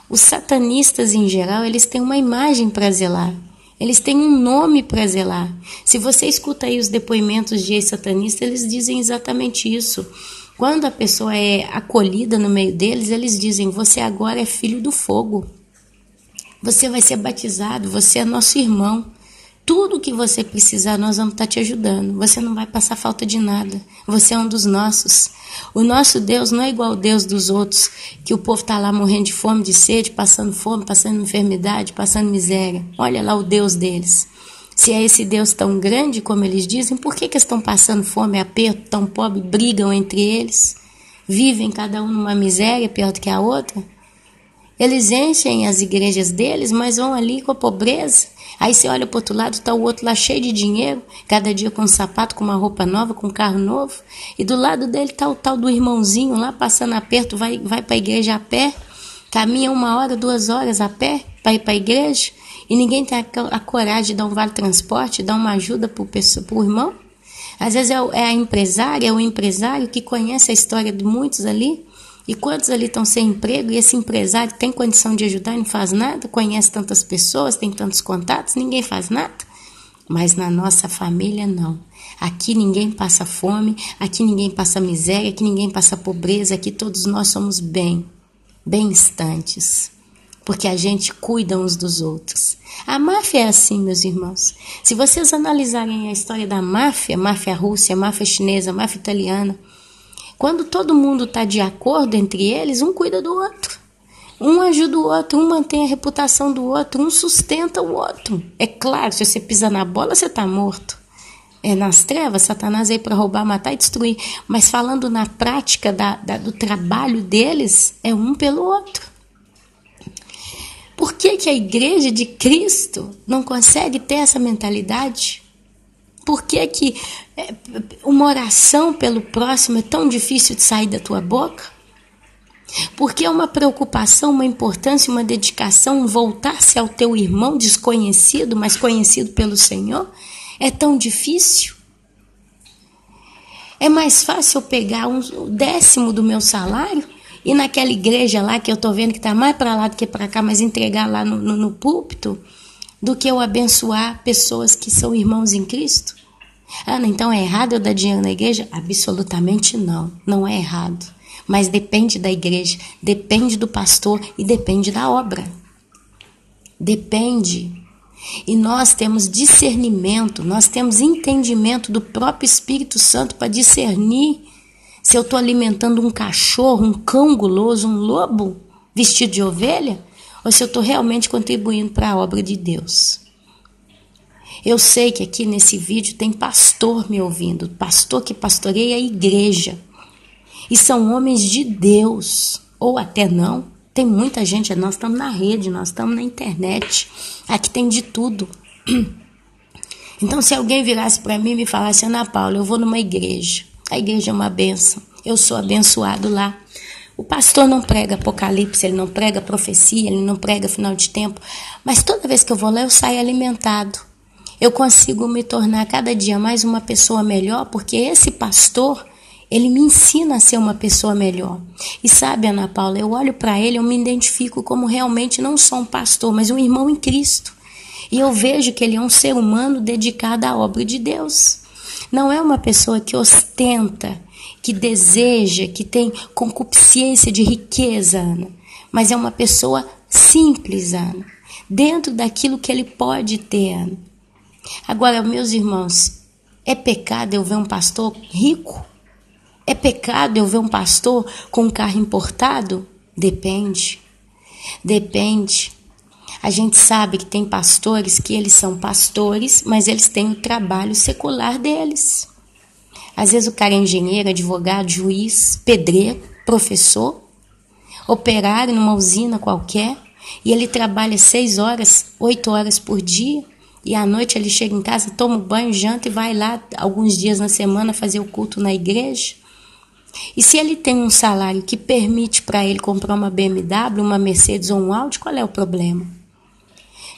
Os satanistas, em geral, eles têm uma imagem para zelar. Eles têm um nome para zelar. Se você escuta aí os depoimentos de ex-satanistas, eles dizem exatamente isso. Quando a pessoa é acolhida no meio deles, eles dizem, você agora é filho do fogo. Você vai ser batizado, você é nosso irmão. Tudo que você precisar, nós vamos estar te ajudando. Você não vai passar falta de nada. Você é um dos nossos. O nosso Deus não é igual ao Deus dos outros, que o povo está lá morrendo de fome, de sede, passando fome, passando enfermidade, passando miséria. Olha lá o Deus deles. Se é esse Deus tão grande, como eles dizem, por que estão passando fome, aperto, tão pobre, brigam entre eles? Vivem cada um numa miséria pior do que a outra? Eles enchem as igrejas deles, mas vão ali com a pobreza. Aí você olha para o outro lado, está o outro lá cheio de dinheiro, cada dia com um sapato, com uma roupa nova, com um carro novo. E do lado dele está o tal do irmãozinho lá, passando aperto, vai para a igreja a pé, caminha 1 hora, 2 horas a pé para ir para a igreja. E ninguém tem a coragem de dar um vale-transporte, dar uma ajuda para o irmão. Às vezes é a empresária, é o empresário que conhece a história de muitos ali. E quantos ali estão sem emprego e esse empresário tem condição de ajudar e não faz nada? Conhece tantas pessoas, tem tantos contatos, ninguém faz nada. Mas na nossa família, não. Aqui ninguém passa fome, aqui ninguém passa miséria, aqui ninguém passa pobreza, aqui todos nós somos bem-estantes. Porque a gente cuida uns dos outros. A máfia é assim, meus irmãos. Se vocês analisarem a história da máfia russa, máfia chinesa, máfia italiana, quando todo mundo está de acordo entre eles, um cuida do outro. Um ajuda o outro, um mantém a reputação do outro, um sustenta o outro. É claro, se você pisar na bola, você está morto. É nas trevas, Satanás veio para roubar, matar e destruir. Mas falando na prática do trabalho deles, é um pelo outro. Por que a igreja de Cristo não consegue ter essa mentalidade? Por que uma oração pelo próximo é tão difícil de sair da tua boca? Por que uma preocupação, uma importância, uma dedicação, voltar-se ao teu irmão desconhecido, mas conhecido pelo Senhor, é tão difícil? É mais fácil eu pegar 1/10 do meu salário e naquela igreja lá que eu estou vendo que está mais para lá do que para cá, mas entregar lá no púlpito, do que eu abençoar pessoas que são irmãos em Cristo? Ana, então é errado eu dar dinheiro na igreja? Absolutamente não, não é errado. Mas depende da igreja, depende do pastor e depende da obra. Depende. E nós temos discernimento, nós temos entendimento do próprio Espírito Santo para discernir se eu estou alimentando um cachorro, um cão guloso, um lobo vestido de ovelha, ou se eu estou realmente contribuindo para a obra de Deus. Eu sei que aqui nesse vídeo tem pastor me ouvindo, pastor que pastoreia a igreja. E são homens de Deus, ou até não. Tem muita gente, nós estamos na rede, nós estamos na internet. Aqui tem de tudo. Então, se alguém virasse para mim e me falasse, Ana Paula, eu vou numa igreja. A igreja é uma bênção. Eu sou abençoado lá. O pastor não prega apocalipse, ele não prega profecia, ele não prega final de tempo. Mas toda vez que eu vou lá, eu saio alimentado. Eu consigo me tornar cada dia mais uma pessoa melhor, porque esse pastor, ele me ensina a ser uma pessoa melhor. E sabe, Ana Paula, eu olho para ele, eu me identifico como realmente não só um pastor, mas um irmão em Cristo. E eu vejo que ele é um ser humano dedicado à obra de Deus. Não é uma pessoa que ostenta, que deseja, que tem concupiscência de riqueza, Ana. Mas é uma pessoa simples, Ana. Dentro daquilo que ele pode ter, Ana. Agora, meus irmãos, é pecado eu ver um pastor rico? É pecado eu ver um pastor com um carro importado? Depende. Depende. A gente sabe que tem pastores que eles são pastores, mas eles têm o trabalho secular deles. Às vezes o cara é engenheiro, advogado, juiz, pedreiro, professor, operário numa usina qualquer, e ele trabalha 6 horas, 8 horas por dia, e à noite ele chega em casa, toma banho, janta e vai lá alguns dias na semana fazer o culto na igreja. E se ele tem um salário que permite para ele comprar uma BMW, uma Mercedes ou um Audi, qual é o problema?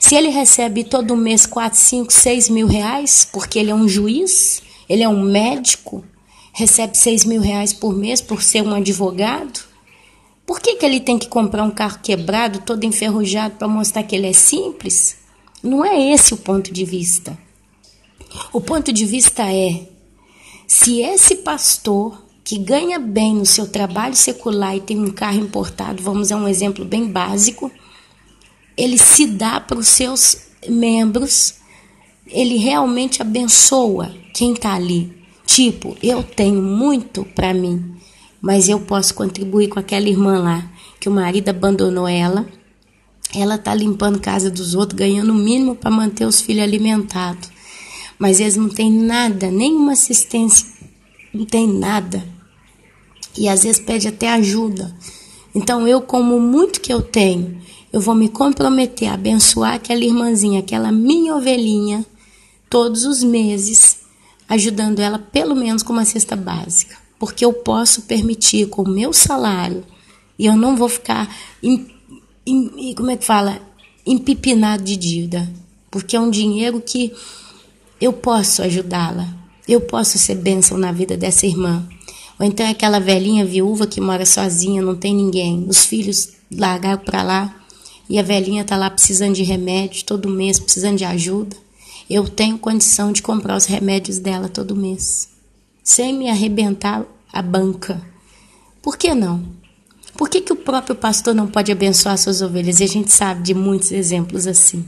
Se ele recebe todo mês 4, 5, 6 mil reais, porque ele é um juiz, ele é um médico, recebe 6 mil reais por mês por ser um advogado, por que ele tem que comprar um carro quebrado, todo enferrujado, para mostrar que ele é simples? Não é esse o ponto de vista. O ponto de vista é, se esse pastor que ganha bem no seu trabalho secular e tem um carro importado, vamos a um exemplo bem básico, ele se dá para os seus membros, ele realmente abençoa quem está ali. Tipo, eu tenho muito para mim, mas eu posso contribuir com aquela irmã lá, que o marido abandonou ela está limpando a casa dos outros, ganhando o mínimo para manter os filhos alimentados. Mas eles não têm nada, nenhuma assistência, não tem nada. E às vezes pede até ajuda. Então eu, como muito que eu tenho, eu vou me comprometer a abençoar aquela irmãzinha, aquela minha ovelhinha, todos os meses, ajudando ela pelo menos com uma cesta básica. Porque eu posso permitir com o meu salário, e eu não vou ficar, empipinado de dívida. Porque é um dinheiro que eu posso ajudá-la. Eu posso ser bênção na vida dessa irmã. Ou então é aquela velhinha viúva que mora sozinha, não tem ninguém. Os filhos largaram para lá e a velhinha está lá precisando de remédio todo mês, precisando de ajuda. Eu tenho condição de comprar os remédios dela todo mês, sem me arrebentar a banca. Por que não? Por que o próprio pastor não pode abençoar suas ovelhas? E a gente sabe de muitos exemplos assim.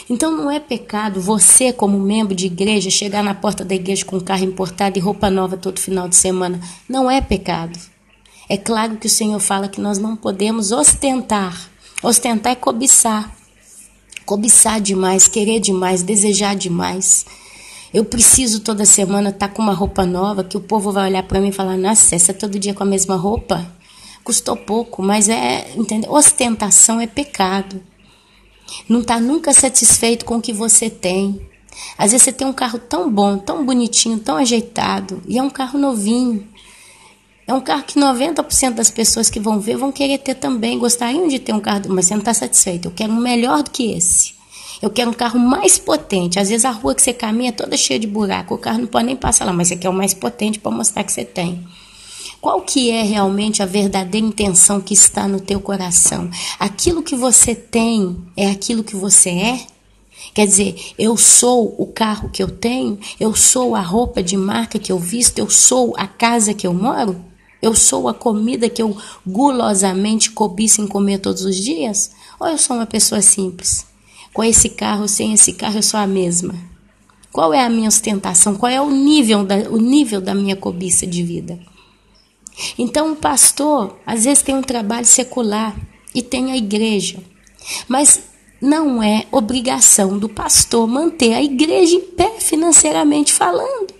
Então não é pecado você, como membro de igreja, chegar na porta da igreja com carro importado e roupa nova todo final de semana. Não é pecado. É claro que o Senhor fala que nós não podemos ostentar. Ostentar é cobiçar. Cobiçar demais, querer demais, desejar demais. Eu preciso toda semana estar com uma roupa nova, que o povo vai olhar para mim e falar, nossa, essa é todo dia com a mesma roupa? Custou pouco, mas entendeu? Ostentação é pecado. Não está nunca satisfeito com o que você tem. Às vezes você tem um carro tão bom, tão bonitinho, tão ajeitado, e é um carro novinho. É um carro que 90% das pessoas que vão ver vão querer ter também, gostariam de ter um carro, mas você não está satisfeito. Eu quero um melhor do que esse. Eu quero um carro mais potente. Às vezes a rua que você caminha é toda cheia de buraco, o carro não pode nem passar lá, mas você quer o mais potente para mostrar que você tem. Qual que é realmente a verdadeira intenção que está no teu coração? Aquilo que você tem é aquilo que você é? Quer dizer, eu sou o carro que eu tenho? Eu sou a roupa de marca que eu visto? Eu sou a casa que eu moro? Eu sou a comida que eu gulosamente cobiço em comer todos os dias? Ou eu sou uma pessoa simples? Com esse carro, sem esse carro, eu sou a mesma. Qual é a minha ostentação? Qual é o nível da minha cobiça de vida? Então o pastor às vezes tem um trabalho secular e tem a igreja, mas não é obrigação do pastor manter a igreja em pé financeiramente falando.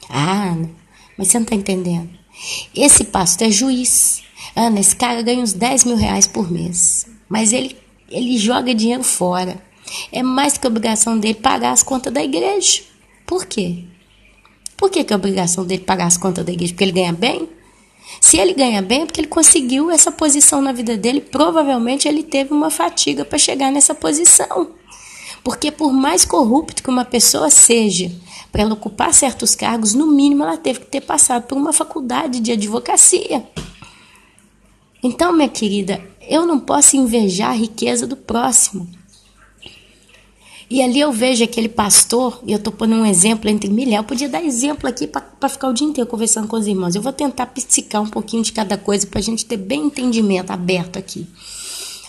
Ana, mas você não está entendendo. Esse pastor é juiz. Ana, esse cara ganha uns 10 mil reais por mês, mas ele joga dinheiro fora. É mais que a obrigação dele pagar as contas da igreja. Por quê? Por que é a obrigação dele pagar as contas da igreja? Porque ele ganha bem? Se ele ganha bem, é porque ele conseguiu essa posição na vida dele. Provavelmente ele teve uma fatiga para chegar nessa posição. Porque por mais corrupto que uma pessoa seja, para ela ocupar certos cargos, no mínimo ela teve que ter passado por uma faculdade de advocacia. Então, minha querida, eu não posso invejar a riqueza do próximo. E ali eu vejo aquele pastor, e eu estou pondo um exemplo entre milhares. Eu podia dar exemplo aqui para ficar o dia inteiro conversando com os irmãos. Eu vou tentar psicar um pouquinho de cada coisa para a gente ter bem entendimento aberto aqui.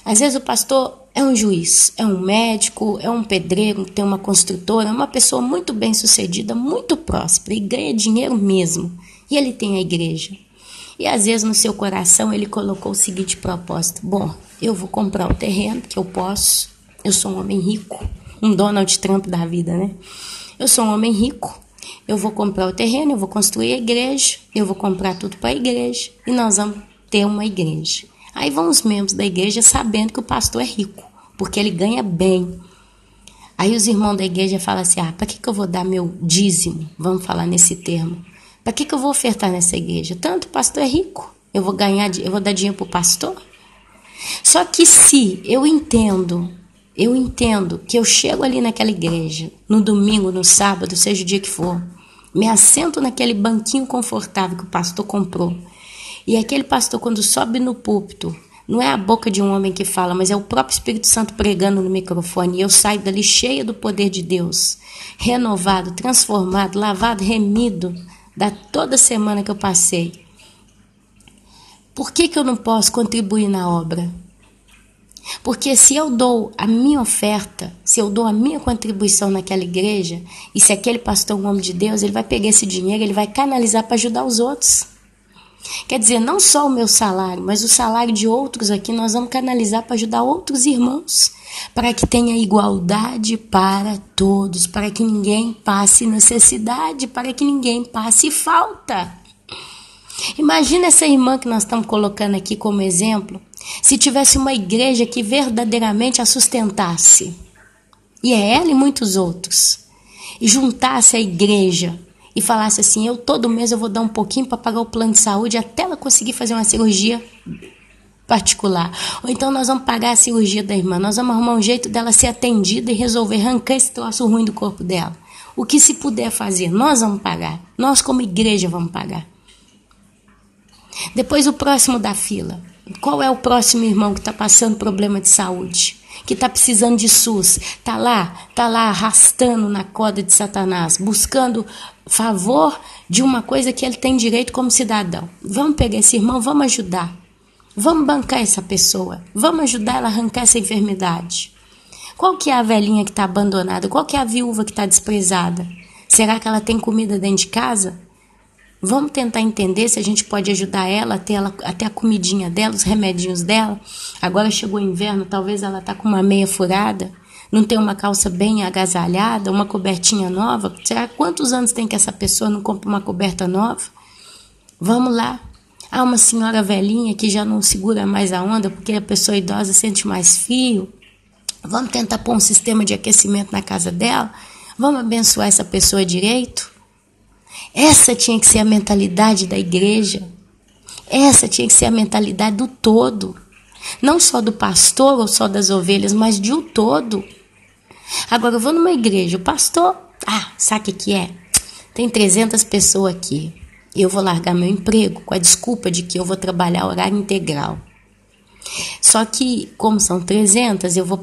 Às vezes o pastor é um juiz, é um médico, é um pedreiro, tem uma construtora, é uma pessoa muito bem sucedida, muito próspera e ganha dinheiro mesmo. E ele tem a igreja. E às vezes no seu coração ele colocou o seguinte propósito: bom, eu vou comprar o terreno, que eu posso, eu sou um homem rico. Um Donald Trump da vida, né? Eu sou um homem rico, eu vou comprar o terreno, eu vou construir a igreja, eu vou comprar tudo para a igreja e nós vamos ter uma igreja. Aí vão os membros da igreja sabendo que o pastor é rico, porque ele ganha bem. Aí os irmãos da igreja falam assim: para que eu vou dar meu dízimo? Vamos falar nesse termo. Para que eu vou ofertar nessa igreja? Tanto o pastor é rico, eu vou dar dinheiro para o pastor? Só que se eu entendo que eu chego ali naquela igreja, no domingo, no sábado, seja o dia que for, me assento naquele banquinho confortável que o pastor comprou, e aquele pastor, quando sobe no púlpito, não é a boca de um homem que fala, mas é o próprio Espírito Santo pregando no microfone, e eu saio dali cheia do poder de Deus, renovado, transformado, lavado, remido, da toda semana que eu passei. Por que eu não posso contribuir na obra? Porque se eu dou a minha oferta, se eu dou a minha contribuição naquela igreja, e se aquele pastor é um homem de Deus, ele vai pegar esse dinheiro, ele vai canalizar para ajudar os outros. Quer dizer, não só o meu salário, mas o salário de outros aqui nós vamos canalizar para ajudar outros irmãos, para que tenha igualdade para todos, para que ninguém passe necessidade, para que ninguém passe falta. Imagina essa irmã que nós estamos colocando aqui como exemplo, se tivesse uma igreja que verdadeiramente a sustentasse, e é ela e muitos outros, e juntasse a igreja e falasse assim: eu todo mês eu vou dar um pouquinho para pagar o plano de saúde até ela conseguir fazer uma cirurgia particular. Ou então nós vamos pagar a cirurgia da irmã, nós vamos arrumar um jeito dela ser atendida e resolver arrancar esse troço ruim do corpo dela. O que se puder fazer, nós vamos pagar. Nós como igreja vamos pagar. Depois o próximo da fila. Qual é o próximo irmão que está passando problema de saúde? Que está precisando de SUS? Está lá arrastando na corda de Satanás, buscando favor de uma coisa que ele tem direito como cidadão. Vamos pegar esse irmão, vamos ajudar. Vamos bancar essa pessoa. Vamos ajudar ela a arrancar essa enfermidade. Qual que é a velhinha que está abandonada? Qual que é a viúva que está desprezada? Será que ela tem comida dentro de casa? Vamos tentar entender se a gente pode ajudar ela até a comidinha dela, os remedinhos dela. Agora chegou o inverno, talvez ela está com uma meia furada, não tem uma calça bem agasalhada, uma cobertinha nova. Será quantos anos tem que essa pessoa não compra uma coberta nova? Vamos lá. Há uma senhora velhinha que já não segura mais a onda porque a pessoa idosa sente mais frio. Vamos tentar pôr um sistema de aquecimento na casa dela? Vamos abençoar essa pessoa direito? Essa tinha que ser a mentalidade da igreja. Essa tinha que ser a mentalidade do todo. Não só do pastor ou só das ovelhas, mas de um todo. Agora eu vou numa igreja, o pastor... sabe o que é? Tem 300 pessoas aqui. Eu vou largar meu emprego com a desculpa de que eu vou trabalhar horário integral. Só que, como são 300, eu vou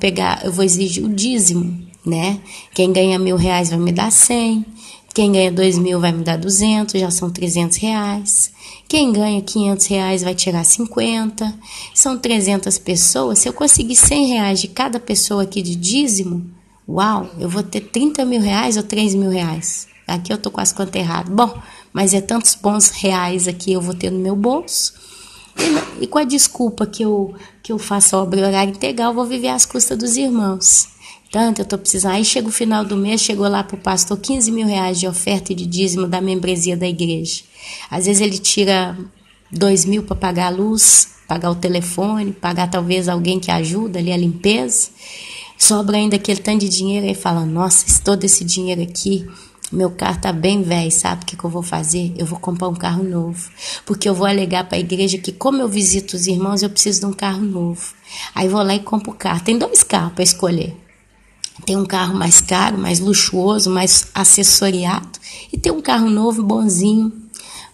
exigir o dízimo, né? Quem ganha R$1.000 vai me dar 100. Quem ganha 2.000 vai me dar 200, já são R$300. Quem ganha R$500 vai tirar 50. São 300 pessoas. Se eu conseguir R$100 de cada pessoa aqui de dízimo, uau, eu vou ter R$30.000 ou R$3.000. Aqui eu tô com as contas erradas. Bom, mas é tantos bons reais aqui eu vou ter no meu bolso. E com a desculpa que eu faço a obra horário integral, eu vou viver às custas dos irmãos. Tanto eu estou precisando. Aí chega o final do mês, chegou lá para o pastor R$15.000 de oferta e de dízimo da membresia da igreja. Às vezes ele tira 2.000 para pagar a luz, pagar o telefone, pagar talvez alguém que ajuda ali a limpeza. Sobra ainda aquele tanto de dinheiro e fala: nossa, todo esse dinheiro aqui, meu carro tá bem velho, sabe o que eu vou fazer? Eu vou comprar um carro novo, porque eu vou alegar para a igreja que como eu visito os irmãos, eu preciso de um carro novo. Aí vou lá e compro o carro. Tem 2 carros para escolher. Tem um carro mais caro, mais luxuoso, mais assessoriado, e tem um carro novo, bonzinho.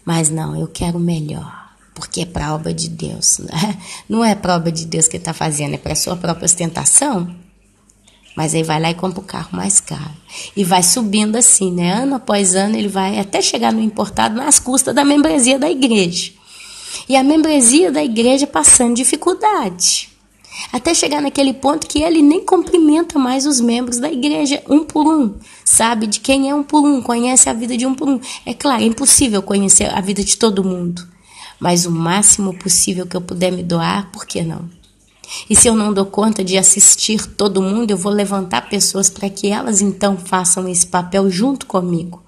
Mas não, eu quero o melhor, porque é para a obra de Deus, né? Não é para a obra de Deus que ele está fazendo, é para a sua própria ostentação. Mas aí vai lá e compra o carro mais caro. E vai subindo assim, né? Ano após ano ele vai até chegar no importado nas custas da membresia da igreja. E a membresia da igreja passando dificuldade. Até chegar naquele ponto que ele nem cumprimenta mais os membros da igreja, um por um. Sabe de quem é um por um, conhece a vida de um por um. É claro, é impossível conhecer a vida de todo mundo. Mas o máximo possível que eu puder me doar, por que não? E se eu não dou conta de assistir todo mundo, eu vou levantar pessoas para que elas então façam esse papel junto comigo.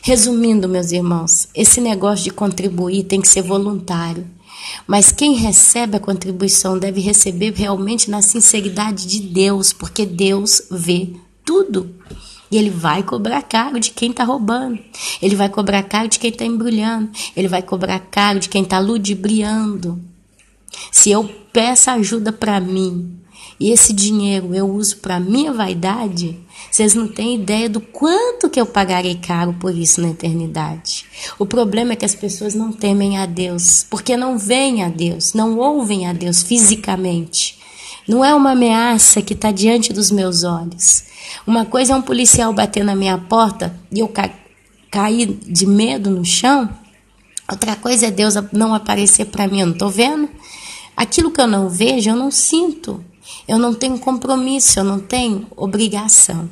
Resumindo, meus irmãos, esse negócio de contribuir tem que ser voluntário. Mas quem recebe a contribuição deve receber realmente na sinceridade de Deus, porque Deus vê tudo. E Ele vai cobrar caro de quem está roubando. Ele vai cobrar caro de quem está embrulhando. Ele vai cobrar caro de quem está ludibriando. Se eu peço ajuda para mim e esse dinheiro eu uso para minha vaidade, vocês não têm ideia do quanto que eu pagarei caro por isso na eternidade. O problema é que as pessoas não temem a Deus, porque não veem a Deus, não ouvem a Deus fisicamente. Não é uma ameaça que está diante dos meus olhos. Uma coisa é um policial bater na minha porta e eu cair de medo no chão. Outra coisa é Deus não aparecer para mim, eu não estou vendo. Aquilo que eu não vejo, eu não sinto. Eu não tenho compromisso, eu não tenho obrigação.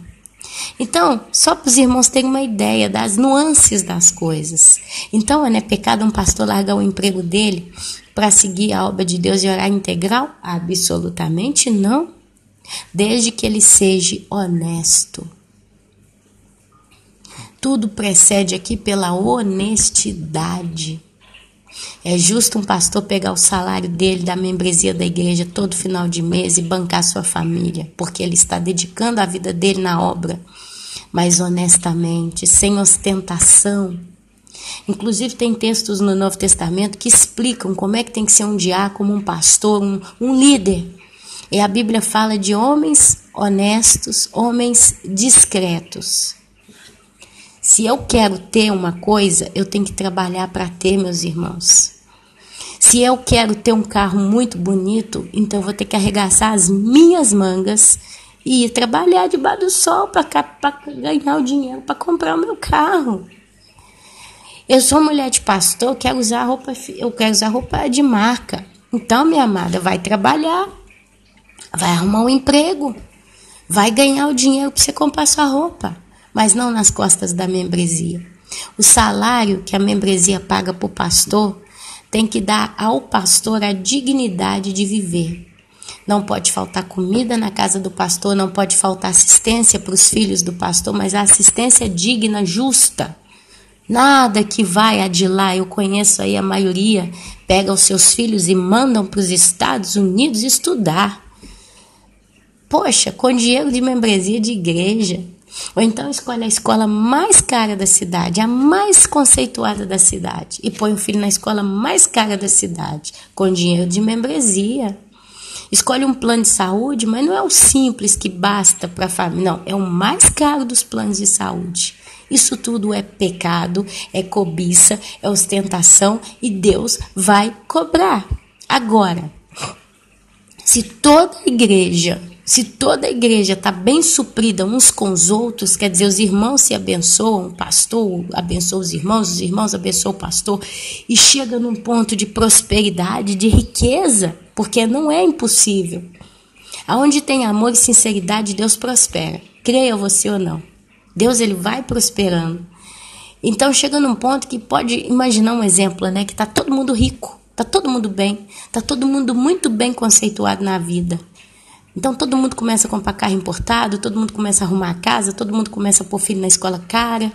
Então, só para os irmãos terem uma ideia das nuances das coisas. Então, é pecado um pastor largar o emprego dele para seguir a obra de Deus e orar integral? Absolutamente não. Desde que ele seja honesto. Tudo precede aqui pela honestidade. É justo um pastor pegar o salário dele, da membresia da igreja, todo final de mês e bancar sua família, porque ele está dedicando a vida dele na obra, mas honestamente, sem ostentação. Inclusive tem textos no Novo Testamento que explicam como é que tem que ser um diácono, um pastor, um líder. E a Bíblia fala de homens honestos, homens discretos. Se eu quero ter uma coisa, eu tenho que trabalhar para ter, meus irmãos. Se eu quero ter um carro muito bonito, então eu vou ter que arregaçar as minhas mangas e ir trabalhar debaixo do sol para ganhar o dinheiro para comprar o meu carro. Eu sou mulher de pastor, eu quero usar roupa de marca. Então, minha amada, vai trabalhar, vai arrumar um emprego, vai ganhar o dinheiro para você comprar sua roupa. Mas não nas costas da membresia. O salário que a membresia paga para o pastor tem que dar ao pastor a dignidade de viver. Não pode faltar comida na casa do pastor, não pode faltar assistência para os filhos do pastor, mas a assistência digna, justa. Nada que vai adilar, eu conheço aí a maioria, pega os seus filhos e mandam para os Estados Unidos estudar. Poxa, com dinheiro de membresia de igreja. Ou então escolhe a escola mais cara da cidade, a mais conceituada da cidade, e põe o filho na escola mais cara da cidade, com dinheiro de membresia. Escolhe um plano de saúde, mas não é o simples que basta para a família, não, é o mais caro dos planos de saúde. Isso tudo é pecado, é cobiça, é ostentação e Deus vai cobrar. Agora, se toda igreja está bem suprida uns com os outros, quer dizer, os irmãos se abençoam, o pastor abençoa os irmãos abençoam o pastor, e chega num ponto de prosperidade, de riqueza, porque não é impossível. Aonde tem amor e sinceridade, Deus prospera. Creia você ou não. Deus, ele vai prosperando. Então, chega num ponto que pode imaginar um exemplo, né? Que está todo mundo rico, está todo mundo bem, está todo mundo muito bem conceituado na vida. Então todo mundo começa a comprar carro importado, todo mundo começa a arrumar a casa, todo mundo começa a pôr filho na escola cara,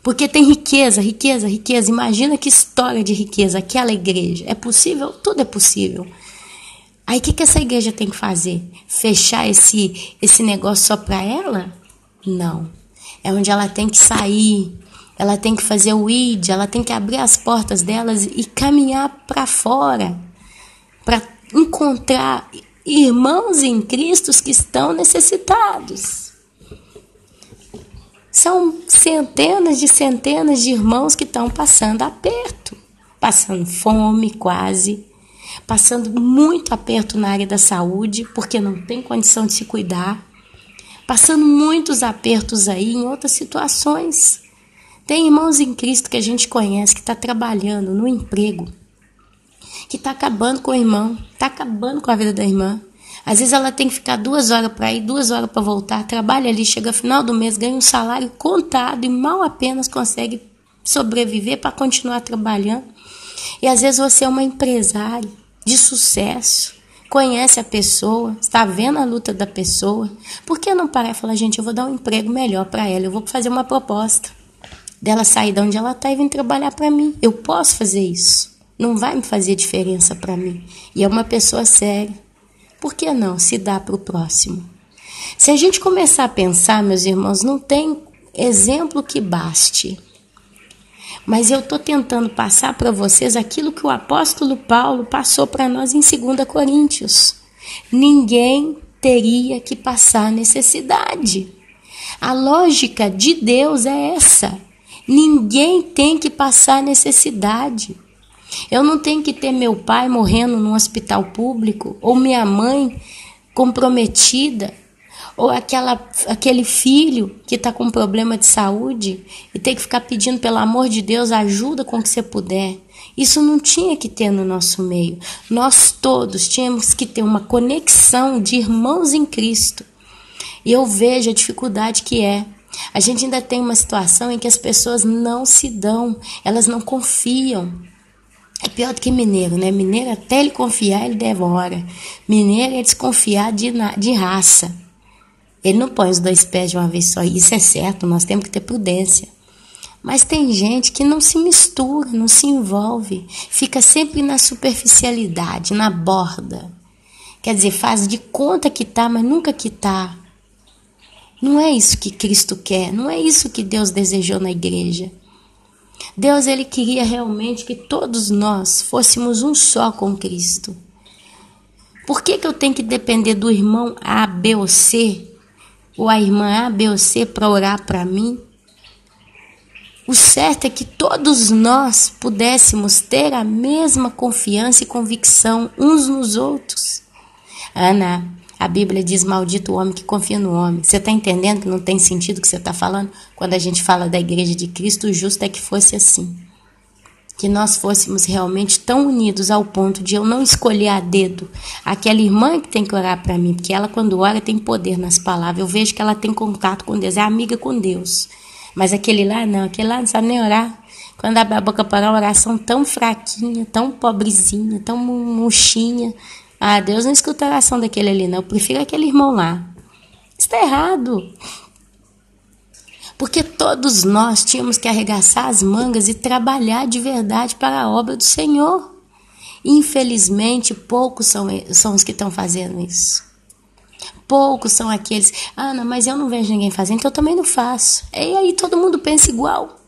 porque tem riqueza. Imagina que história de riqueza aquela igreja. É possível? Tudo é possível. Aí o que essa igreja tem que fazer? Fechar esse negócio só para ela? Não. É onde ela tem que sair, ela tem que fazer o ID, ela tem que abrir as portas delas e caminhar para fora, para encontrar irmãos em Cristo que estão necessitados. São centenas de irmãos que estão passando aperto, passando fome quase, passando muito aperto na área da saúde, porque não tem condição de se cuidar, passando muitos apertos aí em outras situações. Tem irmãos em Cristo que a gente conhece, que está trabalhando no emprego, que está acabando com o irmão, está acabando com a vida da irmã. Às vezes ela tem que ficar 2 horas para ir, 2 horas para voltar, trabalha ali, chega no final do mês, ganha um salário contado e mal apenas consegue sobreviver para continuar trabalhando. E às vezes você é uma empresária de sucesso, conhece a pessoa, está vendo a luta da pessoa. Por que não parar e falar, gente, eu vou dar um emprego melhor para ela, eu vou fazer uma proposta dela sair de onde ela está e vir trabalhar para mim. Eu posso fazer isso. Não vai me fazer diferença para mim. E é uma pessoa séria. Por que não se dá para o próximo? Se a gente começar a pensar, meus irmãos, não tem exemplo que baste. Mas eu estou tentando passar para vocês aquilo que o apóstolo Paulo passou para nós em 2 Coríntios. Ninguém teria que passar necessidade. A lógica de Deus é essa. Ninguém tem que passar necessidade. Eu não tenho que ter meu pai morrendo num hospital público, ou minha mãe comprometida, ou aquele filho que está com problema de saúde e tem que ficar pedindo, pelo amor de Deus, ajuda com o que você puder. Isso não tinha que ter no nosso meio. Nós todos tínhamos que ter uma conexão de irmãos em Cristo. E eu vejo a dificuldade que é. A gente ainda tem uma situação em que as pessoas não se dão, elas não confiam. É pior do que mineiro, né? Mineiro, até ele confiar, ele devora. Mineiro é desconfiar de raça. Ele não põe os 2 pés de uma vez só. Isso é certo, nós temos que ter prudência. Mas tem gente que não se mistura, não se envolve. Fica sempre na superficialidade, na borda. Quer dizer, faz de conta que tá, mas nunca que tá. Não é isso que Cristo quer. Não é isso que Deus desejou na igreja. Deus, ele queria realmente que todos nós fôssemos um só com Cristo. Por que eu tenho que depender do irmão A, B ou C, ou a irmã A, B ou C para orar para mim? O certo é que todos nós pudéssemos ter a mesma confiança e convicção uns nos outros. Ana, a Bíblia diz, maldito o homem que confia no homem. Você está entendendo que não tem sentido o que você está falando? Quando a gente fala da igreja de Cristo, o justo é que fosse assim. Que nós fôssemos realmente tão unidos ao ponto de eu não escolher a dedo aquela irmã que tem que orar para mim, porque ela quando ora tem poder nas palavras. Eu vejo que ela tem contato com Deus, é amiga com Deus. Mas aquele lá não sabe nem orar. Quando abre a boca para a oração tão fraquinha, tão pobrezinha, tão murchinha. Ah, Deus não escuta a oração daquele ali, não. Eu prefiro aquele irmão lá. Isso está errado. Porque todos nós tínhamos que arregaçar as mangas e trabalhar de verdade para a obra do Senhor. Infelizmente, poucos são os que estão fazendo isso. Poucos são aqueles, Ana, mas eu não vejo ninguém fazendo, então eu também não faço. E aí todo mundo pensa igual.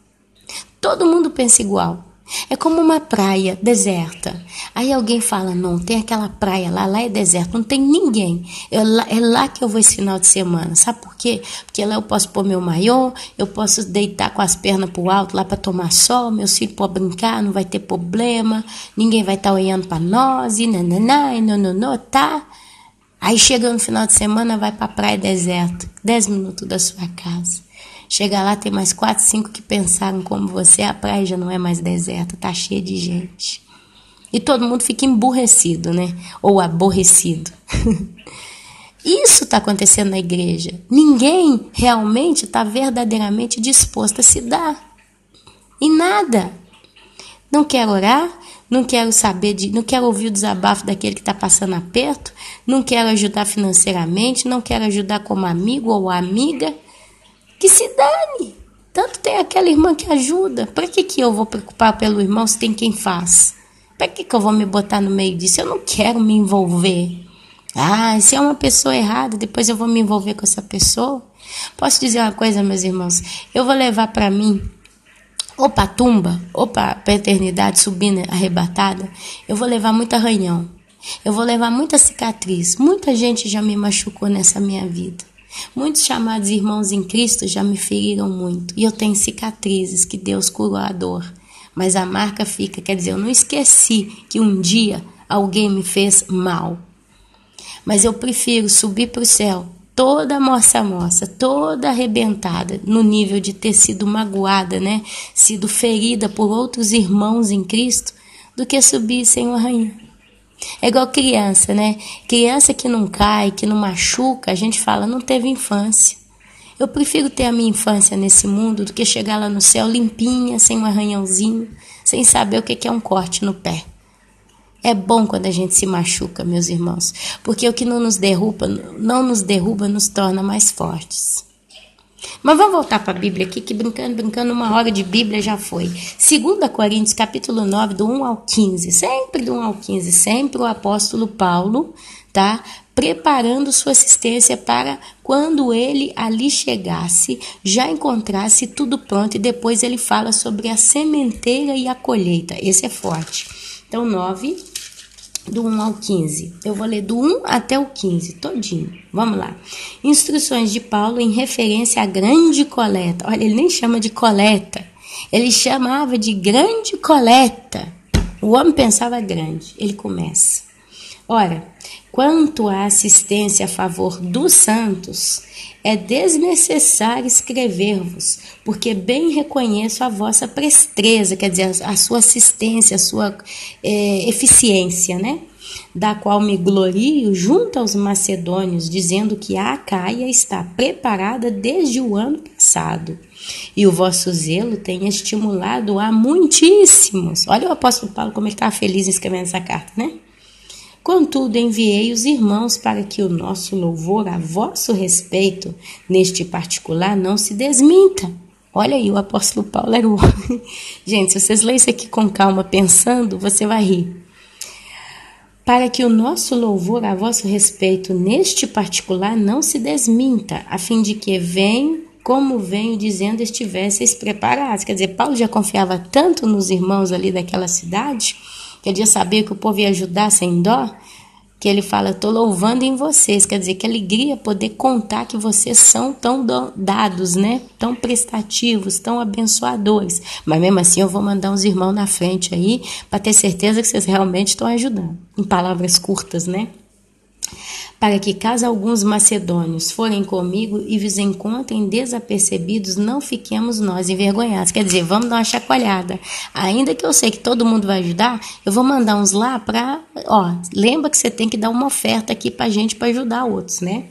Todo mundo pensa igual. É como uma praia deserta. Aí alguém fala, não, tem aquela praia lá é deserto, não tem ninguém. É lá que eu vou esse final de semana. Sabe por quê? Porque lá eu posso pôr meu maiô, eu posso deitar com as pernas pro alto lá para tomar sol, meus filhos podem brincar, não vai ter problema, ninguém vai estar olhando para nós, e não, tá? Aí chega no final de semana, vai para a praia deserta, 10 minutos da sua casa. Chega lá, tem mais 4, 5 que pensaram como você, a praia já não é mais deserta, tá cheia de gente. E todo mundo fica emburrecido, né? Ou aborrecido. Isso está acontecendo na igreja. Ninguém realmente está verdadeiramente disposto a se dar. E nada. Não quero orar, não quero não quero ouvir o desabafo daquele que está passando aperto, não quero ajudar financeiramente, não quero ajudar como amigo ou amiga. Que se dane. Tanto tem aquela irmã que ajuda. Para que eu vou preocupar pelo irmão se tem quem faz? Para que eu vou me botar no meio disso? Eu não quero me envolver. Se é uma pessoa errada, depois eu vou me envolver com essa pessoa. Posso dizer uma coisa, meus irmãos? Eu vou levar para mim, ou para a tumba, ou para a eternidade subindo arrebatada, eu vou levar muito arranhão. Eu vou levar muita cicatriz. Muita gente já me machucou nessa minha vida. Muitos chamados irmãos em Cristo já me feriram muito. E eu tenho cicatrizes que Deus curou a dor. Mas a marca fica, quer dizer, eu não esqueci que um dia alguém me fez mal. Mas eu prefiro subir para o céu toda moça, toda arrebentada, no nível de ter sido magoada, né? Sido ferida por outros irmãos em Cristo, do que subir sem o arranhão. É igual criança, né? Criança que não cai, que não machuca, a gente fala, não teve infância. Eu prefiro ter a minha infância nesse mundo do que chegar lá no céu limpinha, sem um arranhãozinho, sem saber o que é um corte no pé. É bom quando a gente se machuca, meus irmãos, porque o que não nos derruba, nos torna mais fortes. Mas vamos voltar para a Bíblia aqui, que brincando, uma hora de Bíblia já foi. 2 Coríntios, capítulo 9, do 1 ao 15. Sempre do 1 ao 15, sempre o apóstolo Paulo, tá? Preparando sua assistência para quando ele ali chegasse, já encontrasse tudo pronto. E depois ele fala sobre a sementeira e a colheita. Esse é forte. Então, 9, do 1 ao 15. Eu vou ler do 1 até o 15, todinho. Vamos lá. Instruções de Paulo em referência à grande coleta. Olha, ele nem chama de coleta. Ele chamava de grande coleta. O homem pensava grande. Ele começa. Ora, quanto à assistência a favor dos santos, é desnecessário escrever-vos, porque bem reconheço a vossa presteza, quer dizer, a sua assistência, a sua eficiência, né? Da qual me glorio junto aos macedônios, dizendo que a Acaia está preparada desde o ano passado. E o vosso zelo tem estimulado a muitíssimos. Olha o apóstolo Paulo como ele está feliz escrevendo essa carta, né? Contudo, enviei os irmãos para que o nosso louvor a vosso respeito, neste particular, não se desminta. Olha aí, o apóstolo Paulo era o homem. Gente, se vocês lerem isso aqui com calma, pensando, você vai rir. Para que o nosso louvor a vosso respeito, neste particular, não se desminta, a fim de que como venho dizendo, estivesseis preparados. Quer dizer, Paulo já confiava tanto nos irmãos ali daquela cidade, que ele já sabia que o povo ia ajudar sem dó, que ele fala, estou louvando em vocês. Quer dizer, que alegria poder contar que vocês são tão dados, né? Tão prestativos, tão abençoadores. Mas mesmo assim eu vou mandar uns irmãos na frente aí, para ter certeza que vocês realmente estão ajudando. Em palavras curtas, né? Para que, caso alguns macedônios forem comigo e vos encontrem desapercebidos, não fiquemos nós envergonhados. Quer dizer, vamos dar uma chacoalhada. Ainda que eu sei que todo mundo vai ajudar, eu vou mandar uns lá para... lembra que você tem que dar uma oferta aqui para a gente para ajudar outros, né?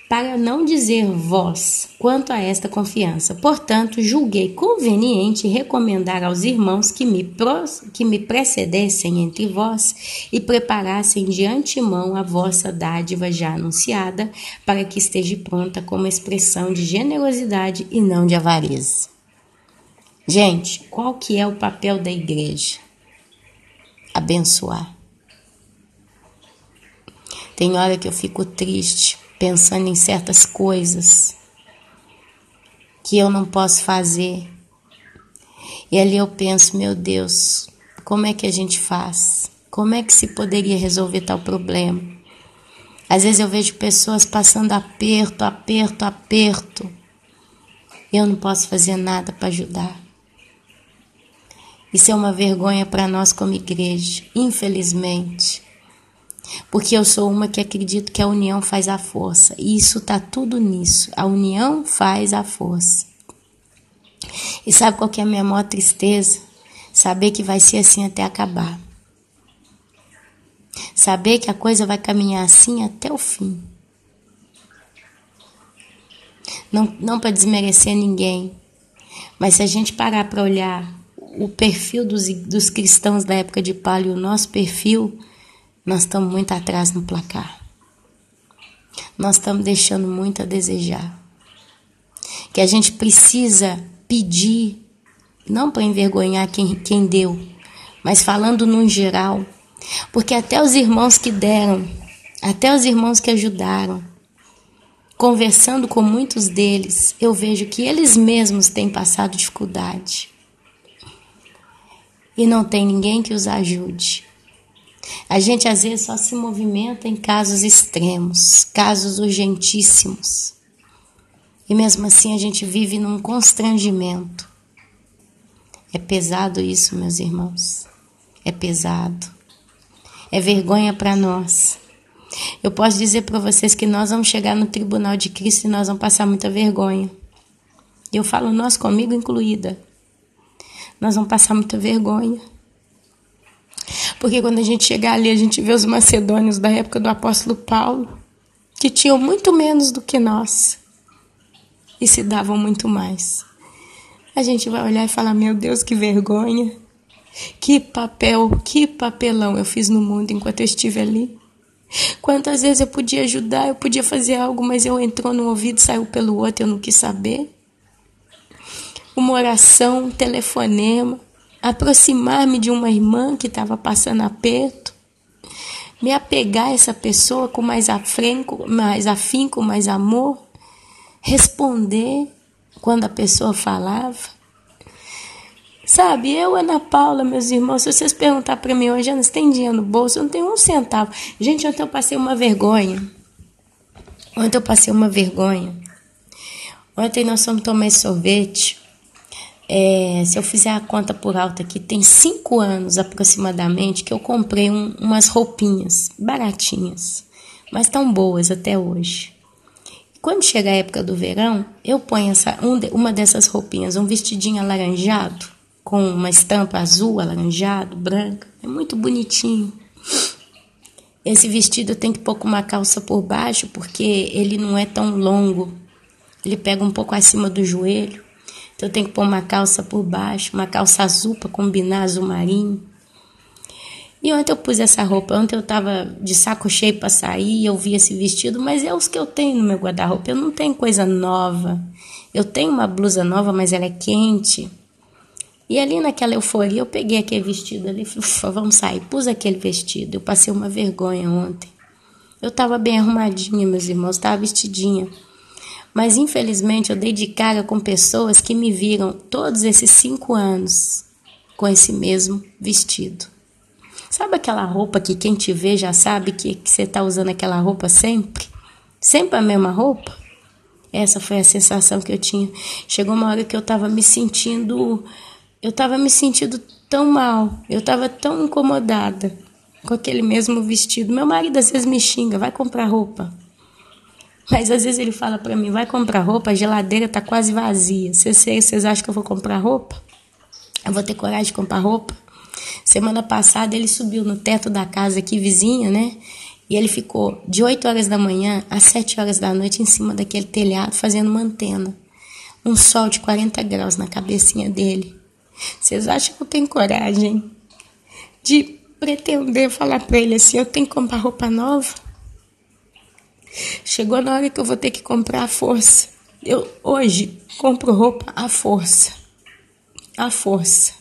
Para não dizer vós quanto a esta confiança. Portanto, julguei conveniente recomendar aos irmãos que me precedessem entre vós e preparassem de antemão a vossa dádiva já anunciada, para que esteja pronta como expressão de generosidade e não de avareza. Gente, qual que é o papel da igreja? Abençoar. Tem hora que eu fico triste, pensando em certas coisas que eu não posso fazer. E ali eu penso, meu Deus, como é que a gente faz? Como é que se poderia resolver tal problema? Às vezes eu vejo pessoas passando aperto. Eu não posso fazer nada para ajudar. Isso é uma vergonha para nós como igreja, infelizmente. Porque eu sou uma que acredito que a união faz a força. E isso está tudo nisso. A união faz a força. E sabe qual que é a minha maior tristeza? Saber que vai ser assim até acabar. Saber que a coisa vai caminhar assim até o fim. Não para desmerecer ninguém. Mas se a gente parar para olhar o perfil dos cristãos da época de Paulo e o nosso perfil, nós estamos muito atrás no placar. Nós estamos deixando muito a desejar. Que a gente precisa pedir, não para envergonhar quem deu, mas falando no geral. Porque até os irmãos que deram, até os irmãos que ajudaram, conversando com muitos deles, eu vejo que eles mesmos têm passado dificuldade. E não tem ninguém que os ajude. A gente às vezes só se movimenta em casos extremos, casos urgentíssimos. E mesmo assim a gente vive num constrangimento. É pesado isso, meus irmãos. É pesado. É vergonha para nós. Eu posso dizer para vocês que nós vamos chegar no tribunal de Cristo e nós vamos passar muita vergonha. E eu falo nós, comigo incluída. Nós vamos passar muita vergonha. Porque quando a gente chegar ali, a gente vê os macedônios da época do apóstolo Paulo, que tinham muito menos do que nós e se davam muito mais. A gente vai olhar e falar, meu Deus, que vergonha, que papelão eu fiz no mundo enquanto eu estive ali. Quantas vezes eu podia ajudar, eu podia fazer algo, mas eu entrou no ouvido, saiu pelo outro, eu não quis saber. Uma oração, um telefonema, aproximar-me de uma irmã que estava passando aperto, me apegar a essa pessoa com mais afinco, mais amor, responder quando a pessoa falava. Sabe, eu, Ana Paula, meus irmãos, se vocês perguntarem para mim hoje, Ana, você tem dinheiro no bolso? Eu não tenho um centavo. Gente, ontem eu passei uma vergonha. Ontem nós fomos tomar sorvete. Se eu fizer a conta por alto aqui, tem 5 anos aproximadamente que eu comprei umas roupinhas baratinhas, mas tão boas até hoje. Quando chega a época do verão, eu ponho uma dessas roupinhas, um vestidinho alaranjado, com uma estampa azul, alaranjado, branca. É muito bonitinho. Esse vestido eu tenho que pôr com uma calça por baixo, porque ele não é tão longo. Ele pega um pouco acima do joelho. Então eu tenho que pôr uma calça por baixo, uma calça azul para combinar azul marinho. E ontem eu pus essa roupa. Ontem eu estava de saco cheio para sair e eu vi esse vestido, mas é os que eu tenho no meu guarda-roupa. Eu não tenho coisa nova. Eu tenho uma blusa nova, mas ela é quente. E ali naquela euforia eu peguei aquele vestido ali e falei, ufa, vamos sair. Pus aquele vestido. Eu passei uma vergonha ontem. Eu estava bem arrumadinha, meus irmãos, estava vestidinha. Mas infelizmente eu dei de cara com pessoas que me viram todos esses 5 anos com esse mesmo vestido. Sabe aquela roupa que quem te vê já sabe que você está usando aquela roupa sempre? Sempre a mesma roupa? Essa foi a sensação que eu tinha. Chegou uma hora que eu estava me sentindo tão mal. Eu estava tão incomodada com aquele mesmo vestido. Meu marido às vezes me xinga, vai comprar roupa. Mas às vezes ele fala para mim, vai comprar roupa, a geladeira está quase vazia. Vocês acham que eu vou comprar roupa? Eu vou ter coragem de comprar roupa? Semana passada ele subiu no teto da casa aqui vizinha, né? E ele ficou de 8 horas da manhã às 7 horas da noite em cima daquele telhado fazendo uma antena. Um sol de 40 graus na cabecinha dele. Vocês acham que eu tenho coragem de pretender falar para ele assim, eu tenho que comprar roupa nova? Chegou na hora que eu vou ter que comprar à força. Eu hoje compro roupa à força. À força.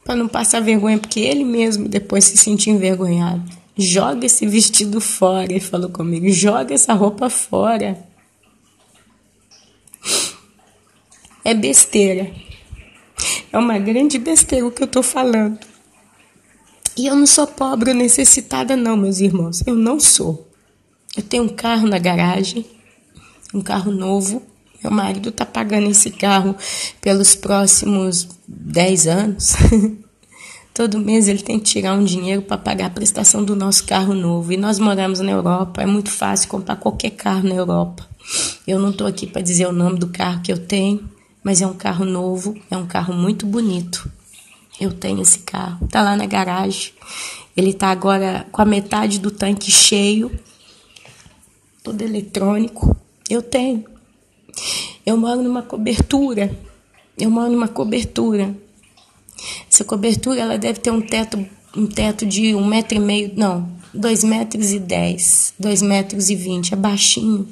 Para não passar vergonha, porque ele mesmo depois se sentiu envergonhado. Joga esse vestido fora, ele falou comigo. Joga essa roupa fora. É besteira. É uma grande besteira o que eu estou falando. E eu não sou pobre ou necessitada não, meus irmãos. Eu não sou. Eu tenho um carro na garagem, um carro novo. Meu marido está pagando esse carro pelos próximos 10 anos. Todo mês ele tem que tirar um dinheiro para pagar a prestação do nosso carro novo. E nós moramos na Europa, é muito fácil comprar qualquer carro na Europa. Eu não estou aqui para dizer o nome do carro que eu tenho, mas é um carro novo, é um carro muito bonito. Eu tenho esse carro, está lá na garagem. Ele está agora com a metade do tanque cheio. Todo eletrônico, eu tenho. Eu moro numa cobertura. Essa cobertura, ela deve ter um teto de 1,5 metro, não, 2,10 metros, 2,20 metros, é baixinho.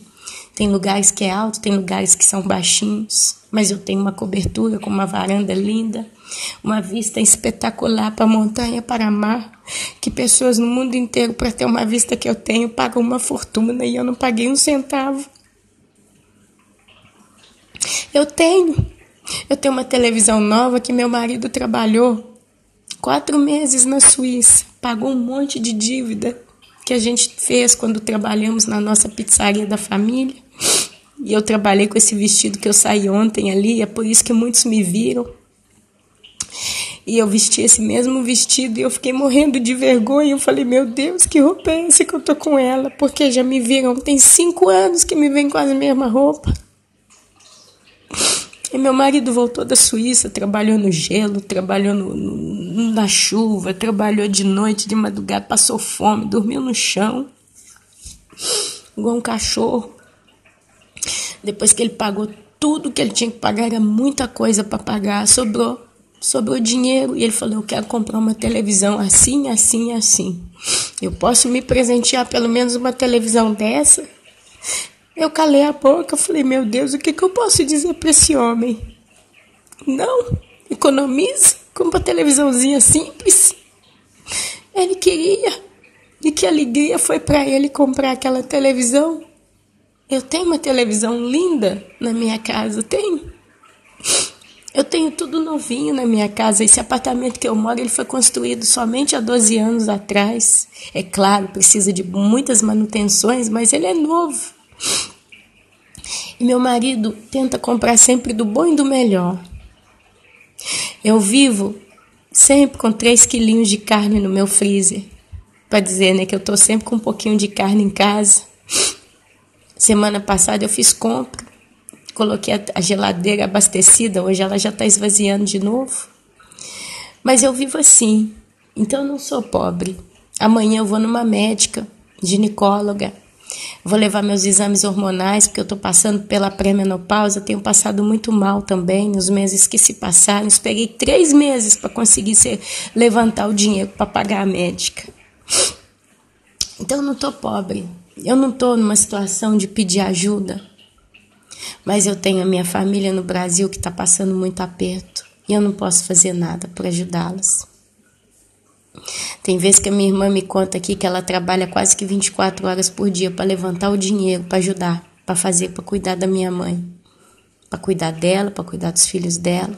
Tem lugares que é alto, tem lugares que são baixinhos, mas eu tenho uma cobertura com uma varanda linda, uma vista espetacular para a montanha, para mar, que pessoas no mundo inteiro, para ter uma vista que eu tenho, pagam uma fortuna e eu não paguei um centavo. Eu tenho uma televisão nova que meu marido trabalhou 4 meses na Suíça, pagou um monte de dívida que a gente fez quando trabalhamos na nossa pizzaria da família. E eu trabalhei com esse vestido que eu saí ontem ali, é por isso que muitos me viram. E eu vesti esse mesmo vestido e eu fiquei morrendo de vergonha. Eu falei, meu Deus, que roupa é essa que eu tô com ela? Porque já me viram, tem 5 anos que me vem com a mesma roupa. E meu marido voltou da Suíça, trabalhou no gelo, trabalhou na chuva, trabalhou de noite, de madrugada, passou fome, dormiu no chão, igual um cachorro. Depois que ele pagou tudo que ele tinha que pagar, era muita coisa para pagar, sobrou dinheiro. E ele falou, eu quero comprar uma televisão assim, assim, assim. Eu posso me presentear pelo menos uma televisão dessa? Eu calei a boca, falei, meu Deus, o que eu posso dizer para esse homem? Não, economiza, compra uma televisãozinha simples. Ele queria, e que alegria foi para ele comprar aquela televisão. Eu tenho uma televisão linda na minha casa, tenho. Eu tenho tudo novinho na minha casa. Esse apartamento que eu moro, ele foi construído somente há 12 anos atrás. É claro, precisa de muitas manutenções, mas ele é novo. E meu marido tenta comprar sempre do bom e do melhor. Eu vivo sempre com 3 quilinhos de carne no meu freezer. Para dizer, né, que eu estou sempre com um pouquinho de carne em casa. Semana passada eu fiz compra. Coloquei a geladeira abastecida. Hoje ela já está esvaziando de novo. Mas eu vivo assim. Então eu não sou pobre. Amanhã eu vou numa médica, ginecóloga. Vou levar meus exames hormonais, porque eu estou passando pela pré-menopausa. Tenho passado muito mal também nos meses que se passaram. Esperei 3 meses para conseguir levantar o dinheiro para pagar a médica. Então eu não estou pobre. Eu não estou numa situação de pedir ajuda. Mas eu tenho a minha família no Brasil que está passando muito aperto. E eu não posso fazer nada para ajudá-las. Tem vezes que a minha irmã me conta aqui que ela trabalha quase que 24 horas por dia para levantar o dinheiro, para ajudar, para fazer, para cuidar da minha mãe, para cuidar dela, para cuidar dos filhos dela.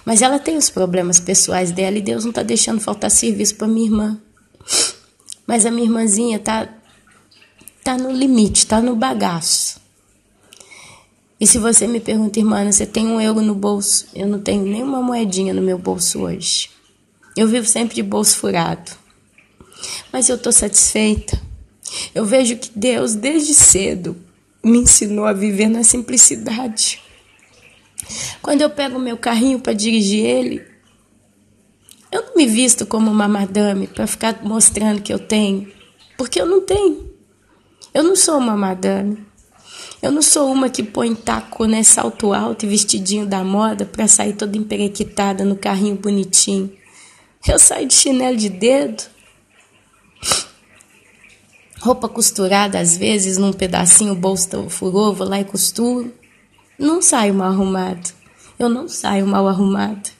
Mas ela tem os problemas pessoais dela e Deus não está deixando faltar serviço para minha irmã. Mas a minha irmãzinha tá no limite, está no bagaço. E se você me pergunta, irmã, você tem 1 euro no bolso? Eu não tenho nenhuma moedinha no meu bolso hoje. Eu vivo sempre de bolso furado. Mas eu estou satisfeita. Eu vejo que Deus, desde cedo, me ensinou a viver na simplicidade. Quando eu pego o meu carrinho para dirigir ele, eu não me visto como uma madame para ficar mostrando que eu tenho. Porque eu não tenho. Eu não sou uma madame. Eu não sou uma que põe taco, né, salto alto e vestidinho da moda para sair toda emperequitada no carrinho bonitinho. Eu saio de chinelo de dedo, roupa costurada às vezes, num pedacinho o bolso furou, vou lá e costuro. Não saio mal arrumado. Eu não saio mal arrumada.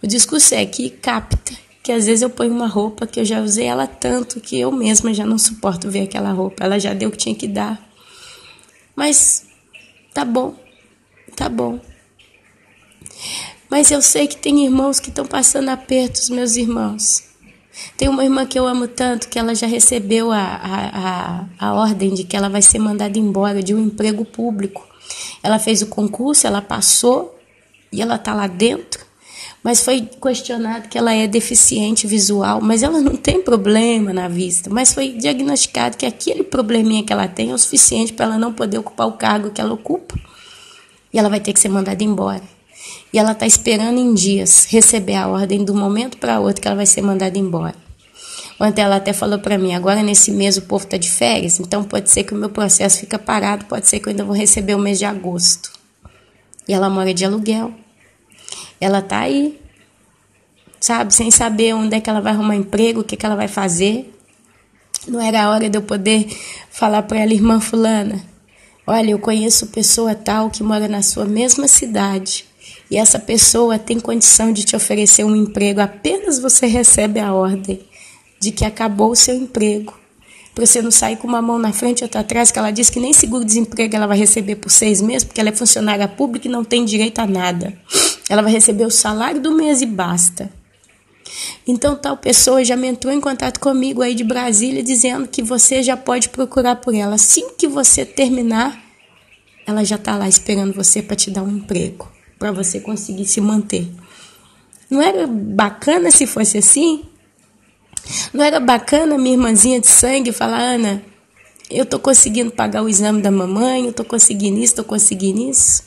O discurso é que capta, que às vezes eu ponho uma roupa que eu já usei ela tanto que eu mesma já não suporto ver aquela roupa. Ela já deu o que tinha que dar. Mas tá bom, tá bom. Mas eu sei que tem irmãos que estão passando apertos, meus irmãos. Tem uma irmã que eu amo tanto que ela já recebeu a ordem de que ela vai ser mandada embora de um emprego público. Ela fez o concurso, ela passou e ela está lá dentro. Mas foi questionado que ela é deficiente visual, mas ela não tem problema na vista. Mas foi diagnosticado que aquele probleminha que ela tem é o suficiente para ela não poder ocupar o cargo que ela ocupa. E ela vai ter que ser mandada embora. E ela está esperando em dias receber a ordem do momento para outro que ela vai ser mandada embora. Ontem ela até falou para mim, agora nesse mês o povo está de férias, então pode ser que o meu processo fica parado, pode ser que eu ainda vou receber o mês de agosto. E ela mora de aluguel. Ela está aí, sabe, sem saber onde é que ela vai arrumar emprego, o que ela vai fazer. Não era a hora de eu poder falar para ela, irmã fulana, olha, eu conheço pessoa tal que mora na sua mesma cidade. E essa pessoa tem condição de te oferecer um emprego, apenas você recebe a ordem de que acabou o seu emprego. Para você não sair com uma mão na frente e outra atrás, que ela diz que nem seguro-desemprego ela vai receber por 6 meses, porque ela é funcionária pública e não tem direito a nada. Ela vai receber o salário do mês e basta. Então tal pessoa já me entrou em contato comigo aí de Brasília, dizendo que você já pode procurar por ela. Assim que você terminar, ela já está lá esperando você para te dar um emprego, para você conseguir se manter. Não era bacana se fosse assim? Não era bacana minha irmãzinha de sangue falar: Ana, eu tô conseguindo pagar o exame da mamãe, eu tô conseguindo isso, tô conseguindo isso.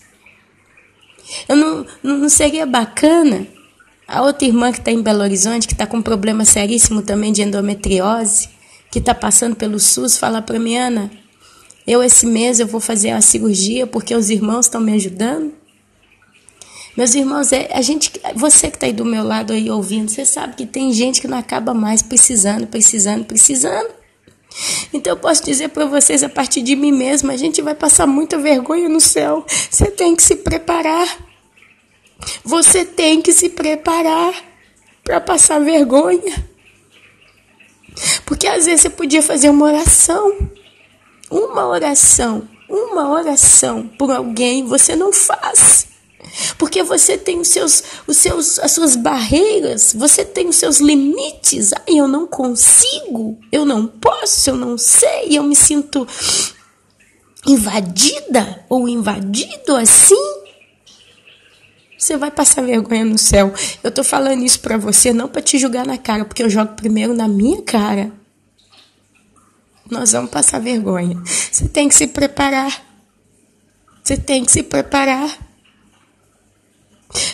Não seria bacana a outra irmã que está em Belo Horizonte, que está com um problema seríssimo também de endometriose, que está passando pelo SUS, falar para mim: Ana, esse mês eu vou fazer uma cirurgia porque os irmãos estão me ajudando? Meus irmãos, você que está aí do meu lado aí ouvindo, você sabe que tem gente que não acaba mais precisando. Então eu posso dizer para vocês, a partir de mim mesma, a gente vai passar muita vergonha no céu. Você tem que se preparar. Você tem que se preparar para passar vergonha. Porque às vezes você podia fazer uma oração por alguém, você não faz. Porque você tem as suas barreiras, você tem os seus limites. Eu não consigo, eu não posso, eu não sei, eu me sinto invadida ou invadido assim. Você vai passar vergonha no céu. Eu tô falando isso pra você não pra te julgar na cara, porque eu jogo primeiro na minha cara. Nós vamos passar vergonha. Você tem que se preparar.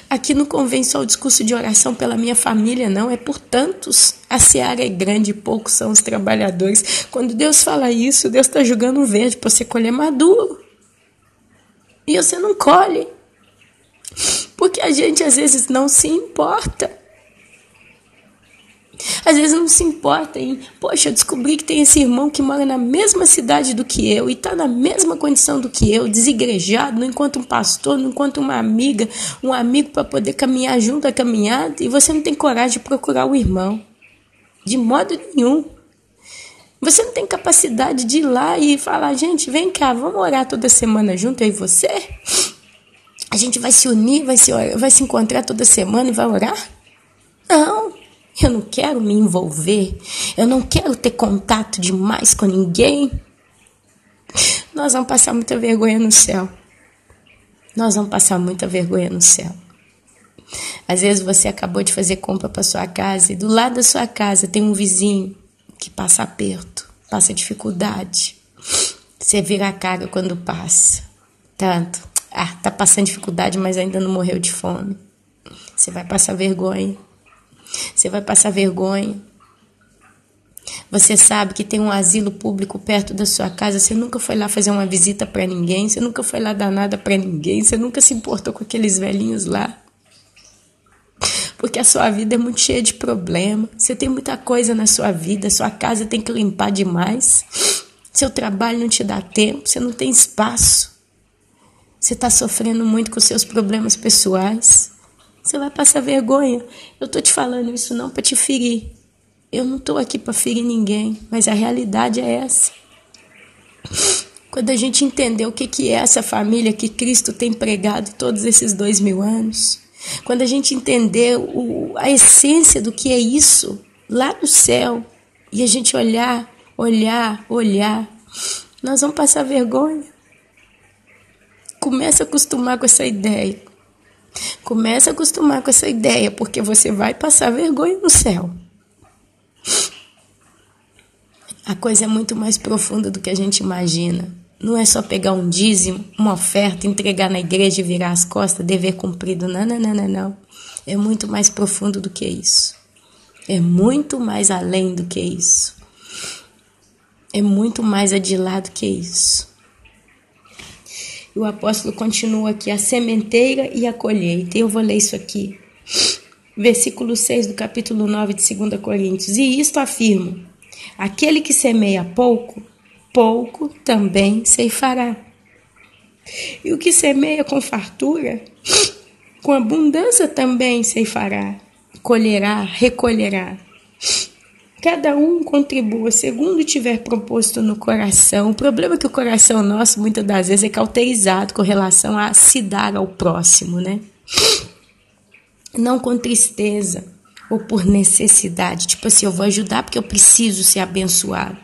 Aqui não convém só o discurso de oração pela minha família, não. É por tantos. A seara é grande e poucos são os trabalhadores. Quando Deus fala isso, Deus está jogando verde para você colher maduro. E você não colhe. Porque a gente às vezes não se importa. Às vezes não se importa em, poxa, eu descobri que tem esse irmão que mora na mesma cidade do que eu e está na mesma condição do que eu, desigrejado, não encontra um pastor, não encontra uma amiga, um amigo para poder caminhar junto à caminhada, e você não tem coragem de procurar o irmão. De modo nenhum. Você não tem capacidade de ir lá e falar: gente, vem cá, vamos orar toda semana junto, eu e você? A gente vai se unir, vai se encontrar toda semana e vai orar? Não. Eu não quero me envolver. Eu não quero ter contato demais com ninguém. Nós vamos passar muita vergonha no céu. Às vezes você acabou de fazer compra para sua casa e do lado da sua casa tem um vizinho que passa aperto, passa dificuldade. Você vira a cara quando passa. Tá passando dificuldade, mas ainda não morreu de fome. Você vai passar vergonha. Você sabe que tem um asilo público perto da sua casa, você nunca foi lá fazer uma visita para ninguém, você nunca foi lá dar nada para ninguém, você nunca se importou com aqueles velhinhos lá. Porque a sua vida é muito cheia de problema, você tem muita coisa na sua vida, sua casa tem que limpar demais, seu trabalho não te dá tempo, você não tem espaço, você está sofrendo muito com seus problemas pessoais. Você vai passar vergonha. Eu estou te falando isso não para te ferir. Eu não estou aqui para ferir ninguém, mas a realidade é essa. Quando a gente entender o que é essa família que Cristo tem pregado todos esses 2000 anos, quando a gente entender a essência do que é isso lá no céu, e a gente olhar, nós vamos passar vergonha. Começa a acostumar com essa ideia. Porque você vai passar vergonha no céu. A coisa é muito mais profunda do que a gente imagina. Não é só pegar um dízimo, uma oferta, entregar na igreja e virar as costas, dever cumprido. Não. É muito mais profundo do que isso. É muito mais além do que isso. É muito mais adiante do que isso. O apóstolo continua aqui: a sementeira e a colheita. Eu vou ler isso aqui. Versículo 6 do capítulo 9 de 2 Coríntios. E isto afirmo: aquele que semeia pouco, pouco também ceifará. E o que semeia com fartura, com abundância também ceifará, colherá, recolherá. Cada um contribua segundo tiver proposto no coração. O problema é que o coração nosso, muitas das vezes, é cauterizado com relação a se dar ao próximo, né? Não com tristeza ou por necessidade. Tipo assim, eu vou ajudar porque eu preciso ser abençoado.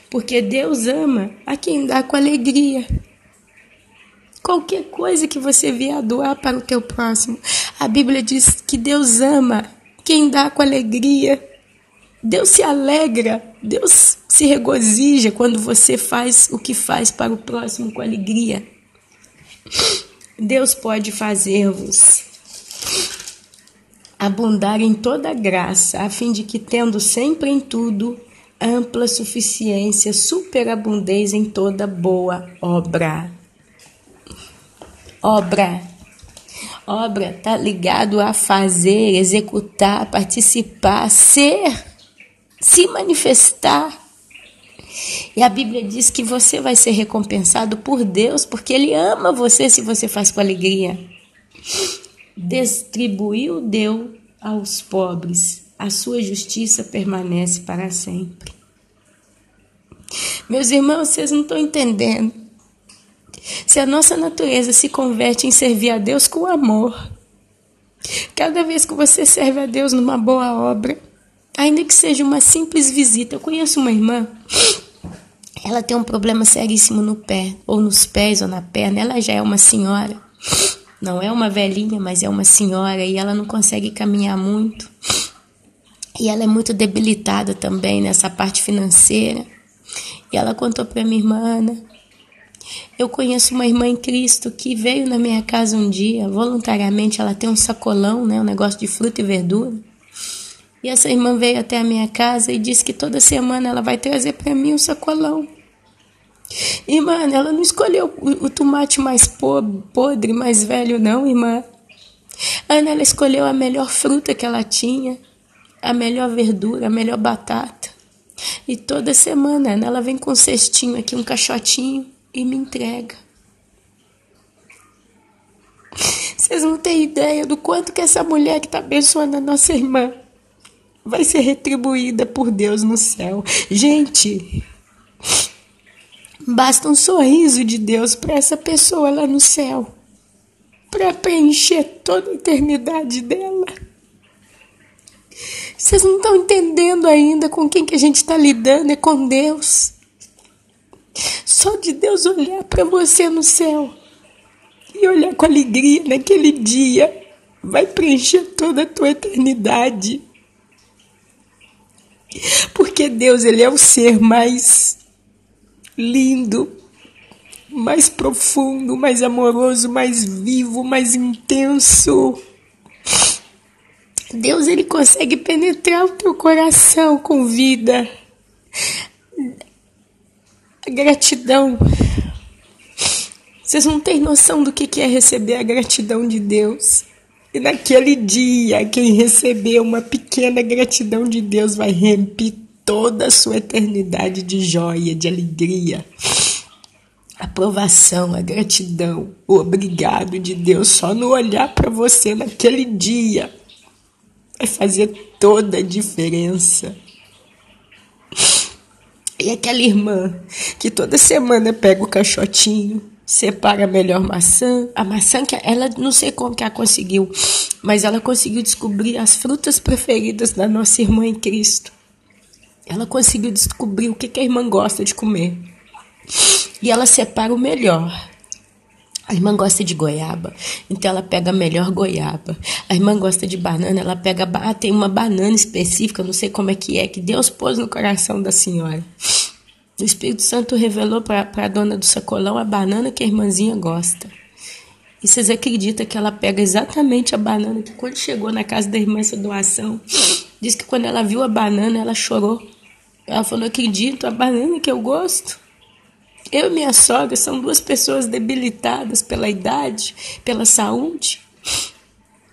Porque Deus ama a quem dá com alegria. Qualquer coisa que você vier a doar para o teu próximo, A Bíblia diz que Deus ama quem dá com alegria. Deus se alegra, Deus se regozija quando você faz o que faz para o próximo com alegria. Deus pode fazer-vos abundar em toda graça, a fim de que, tendo sempre em tudo ampla suficiência, superabundez em toda boa obra. Obra está ligado a fazer, executar, participar, ser, se manifestar. E a Bíblia diz que você vai ser recompensado por Deus, porque Ele ama você se você faz com alegria. Distribuiu, deu aos pobres, a sua justiça permanece para sempre. Meus irmãos, vocês não estão entendendo. Se a nossa natureza se converte em servir a Deus com amor, cada vez que você serve a Deus numa boa obra, ainda que seja uma simples visita. Eu conheço uma irmã, ela tem um problema seríssimo no pé, ou nos pés, ou na perna. Ela já é uma senhora, não é uma velhinha, mas é uma senhora, e ela não consegue caminhar muito. E ela é muito debilitada também nessa parte financeira. E ela contou para minha irmã: Ana, eu conheço uma irmã em Cristo que veio na minha casa um dia, voluntariamente. Ela tem um sacolão, né, um negócio de fruta e verdura. E essa irmã veio até a minha casa e disse que toda semana ela vai trazer para mim um sacolão. Irmã, ela não escolheu o tomate mais podre, mais velho, não, irmã. Ana, ela escolheu a melhor fruta que ela tinha, a melhor verdura, a melhor batata. E toda semana ela vem com um cestinho aqui, um caixotinho, e me entrega. Vocês não têm ideia do quanto que essa mulher que está abençoando a nossa irmã vai ser retribuída por Deus no céu. Gente, basta um sorriso de Deus para essa pessoa lá no céu, para preencher toda a eternidade dela. Vocês não estão entendendo ainda com quem que a gente está lidando, é com Deus. Só de Deus olhar para você no céu e olhar com alegria naquele dia, vai preencher toda a tua eternidade. Porque Deus, Ele é o ser mais lindo, mais profundo, mais amoroso, mais vivo, mais intenso. Deus, Ele consegue penetrar o teu coração com vida. A gratidão. Vocês não têm noção do que é receber a gratidão de Deus. E naquele dia, quem receber uma pequena gratidão de Deus vai rempir toda a sua eternidade de joia, de alegria. A aprovação, a gratidão, o obrigado de Deus só no olhar para você naquele dia vai fazer toda a diferença. E aquela irmã que toda semana pega o caixotinho, separa a melhor maçã. A maçã que ela, não sei como que ela conseguiu, mas ela conseguiu descobrir as frutas preferidas da nossa irmã em Cristo. Ela conseguiu descobrir o que a irmã gosta de comer. E ela separa o melhor. A irmã gosta de goiaba, então ela pega a melhor goiaba. A irmã gosta de banana, ela pega... tem uma banana específica, não sei como é, que Deus pôs no coração da senhora. O Espírito Santo revelou para a dona do sacolão a banana que a irmãzinha gosta. E vocês acreditam que ela pega exatamente a banana que, quando chegou na casa da irmã essa doação, diz que quando ela viu a banana, ela chorou. Ela falou: acredito, a banana que eu gosto. Eu e minha sogra são duas pessoas debilitadas pela idade, pela saúde.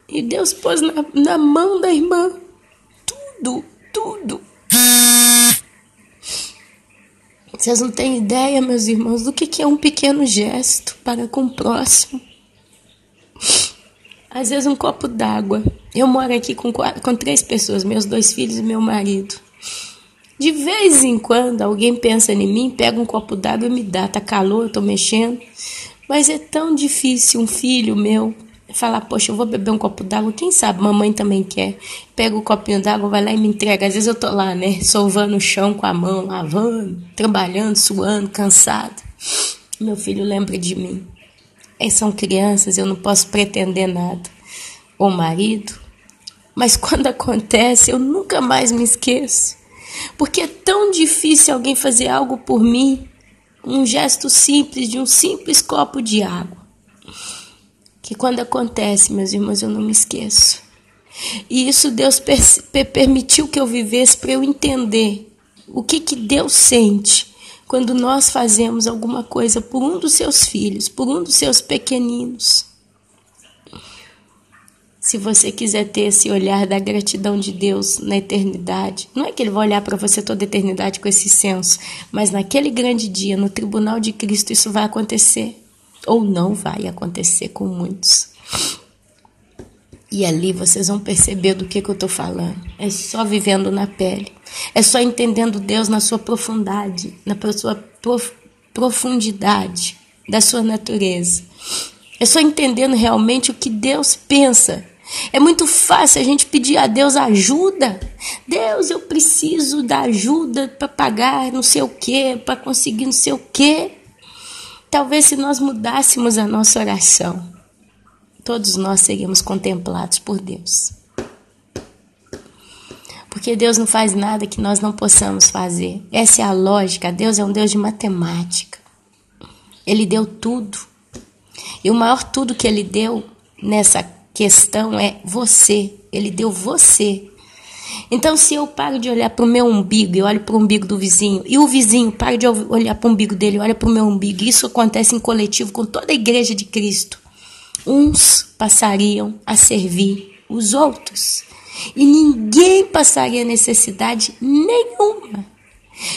E Deus pôs na mão da irmã tudo. Vocês não têm ideia, meus irmãos, do que é um pequeno gesto para com o próximo. Às vezes um copo d'água. Eu moro aqui com 3 pessoas, meus 2 filhos e meu marido. De vez em quando alguém pensa em mim, pega um copo d'água e me dá. Tá calor, eu tô mexendo. Mas é tão difícil um filho meu falar: poxa, eu vou beber um copo d'água. Quem sabe, mamãe também quer. Pega o copinho d'água, vai lá e me entrega. Às vezes eu tô lá, né, sovando o chão com a mão, lavando, trabalhando, suando, cansado. Meu filho lembra de mim. São crianças, eu não posso pretender nada. ou marido. Mas quando acontece, eu nunca mais me esqueço. Porque é tão difícil alguém fazer algo por mim, um gesto simples de um simples copo de água, que quando acontece, meus irmãos, eu não me esqueço. E isso Deus permitiu que eu vivesse para eu entender o que Deus sente quando nós fazemos alguma coisa por um dos seus filhos, por um dos seus pequeninos. Se você quiser ter esse olhar da gratidão de Deus na eternidade, não é que Ele vai olhar para você toda a eternidade com esse senso, mas naquele grande dia, no tribunal de Cristo, isso vai acontecer. Ou não vai acontecer com muitos. E ali vocês vão perceber do que eu estou falando. É só vivendo na pele. É só entendendo Deus na sua profundidade, na sua profundidade da sua natureza. É só entendendo realmente o que Deus pensa. É muito fácil a gente pedir a Deus ajuda. Deus, eu preciso da ajuda para pagar não sei o quê, para conseguir não sei o quê. Talvez se nós mudássemos a nossa oração, todos nós seríamos contemplados por Deus. Porque Deus não faz nada que nós não possamos fazer. Essa é a lógica. Deus é um Deus de matemática. Ele deu tudo. E o maior tudo que Ele deu nessa questão é você. Ele deu você. Então, se eu paro de olhar para o meu umbigo e olho para o umbigo do vizinho, e o vizinho para de olhar para o umbigo dele e olha para o meu umbigo, isso acontece em coletivo com toda a igreja de Cristo. Uns passariam a servir os outros. E ninguém passaria necessidade nenhuma.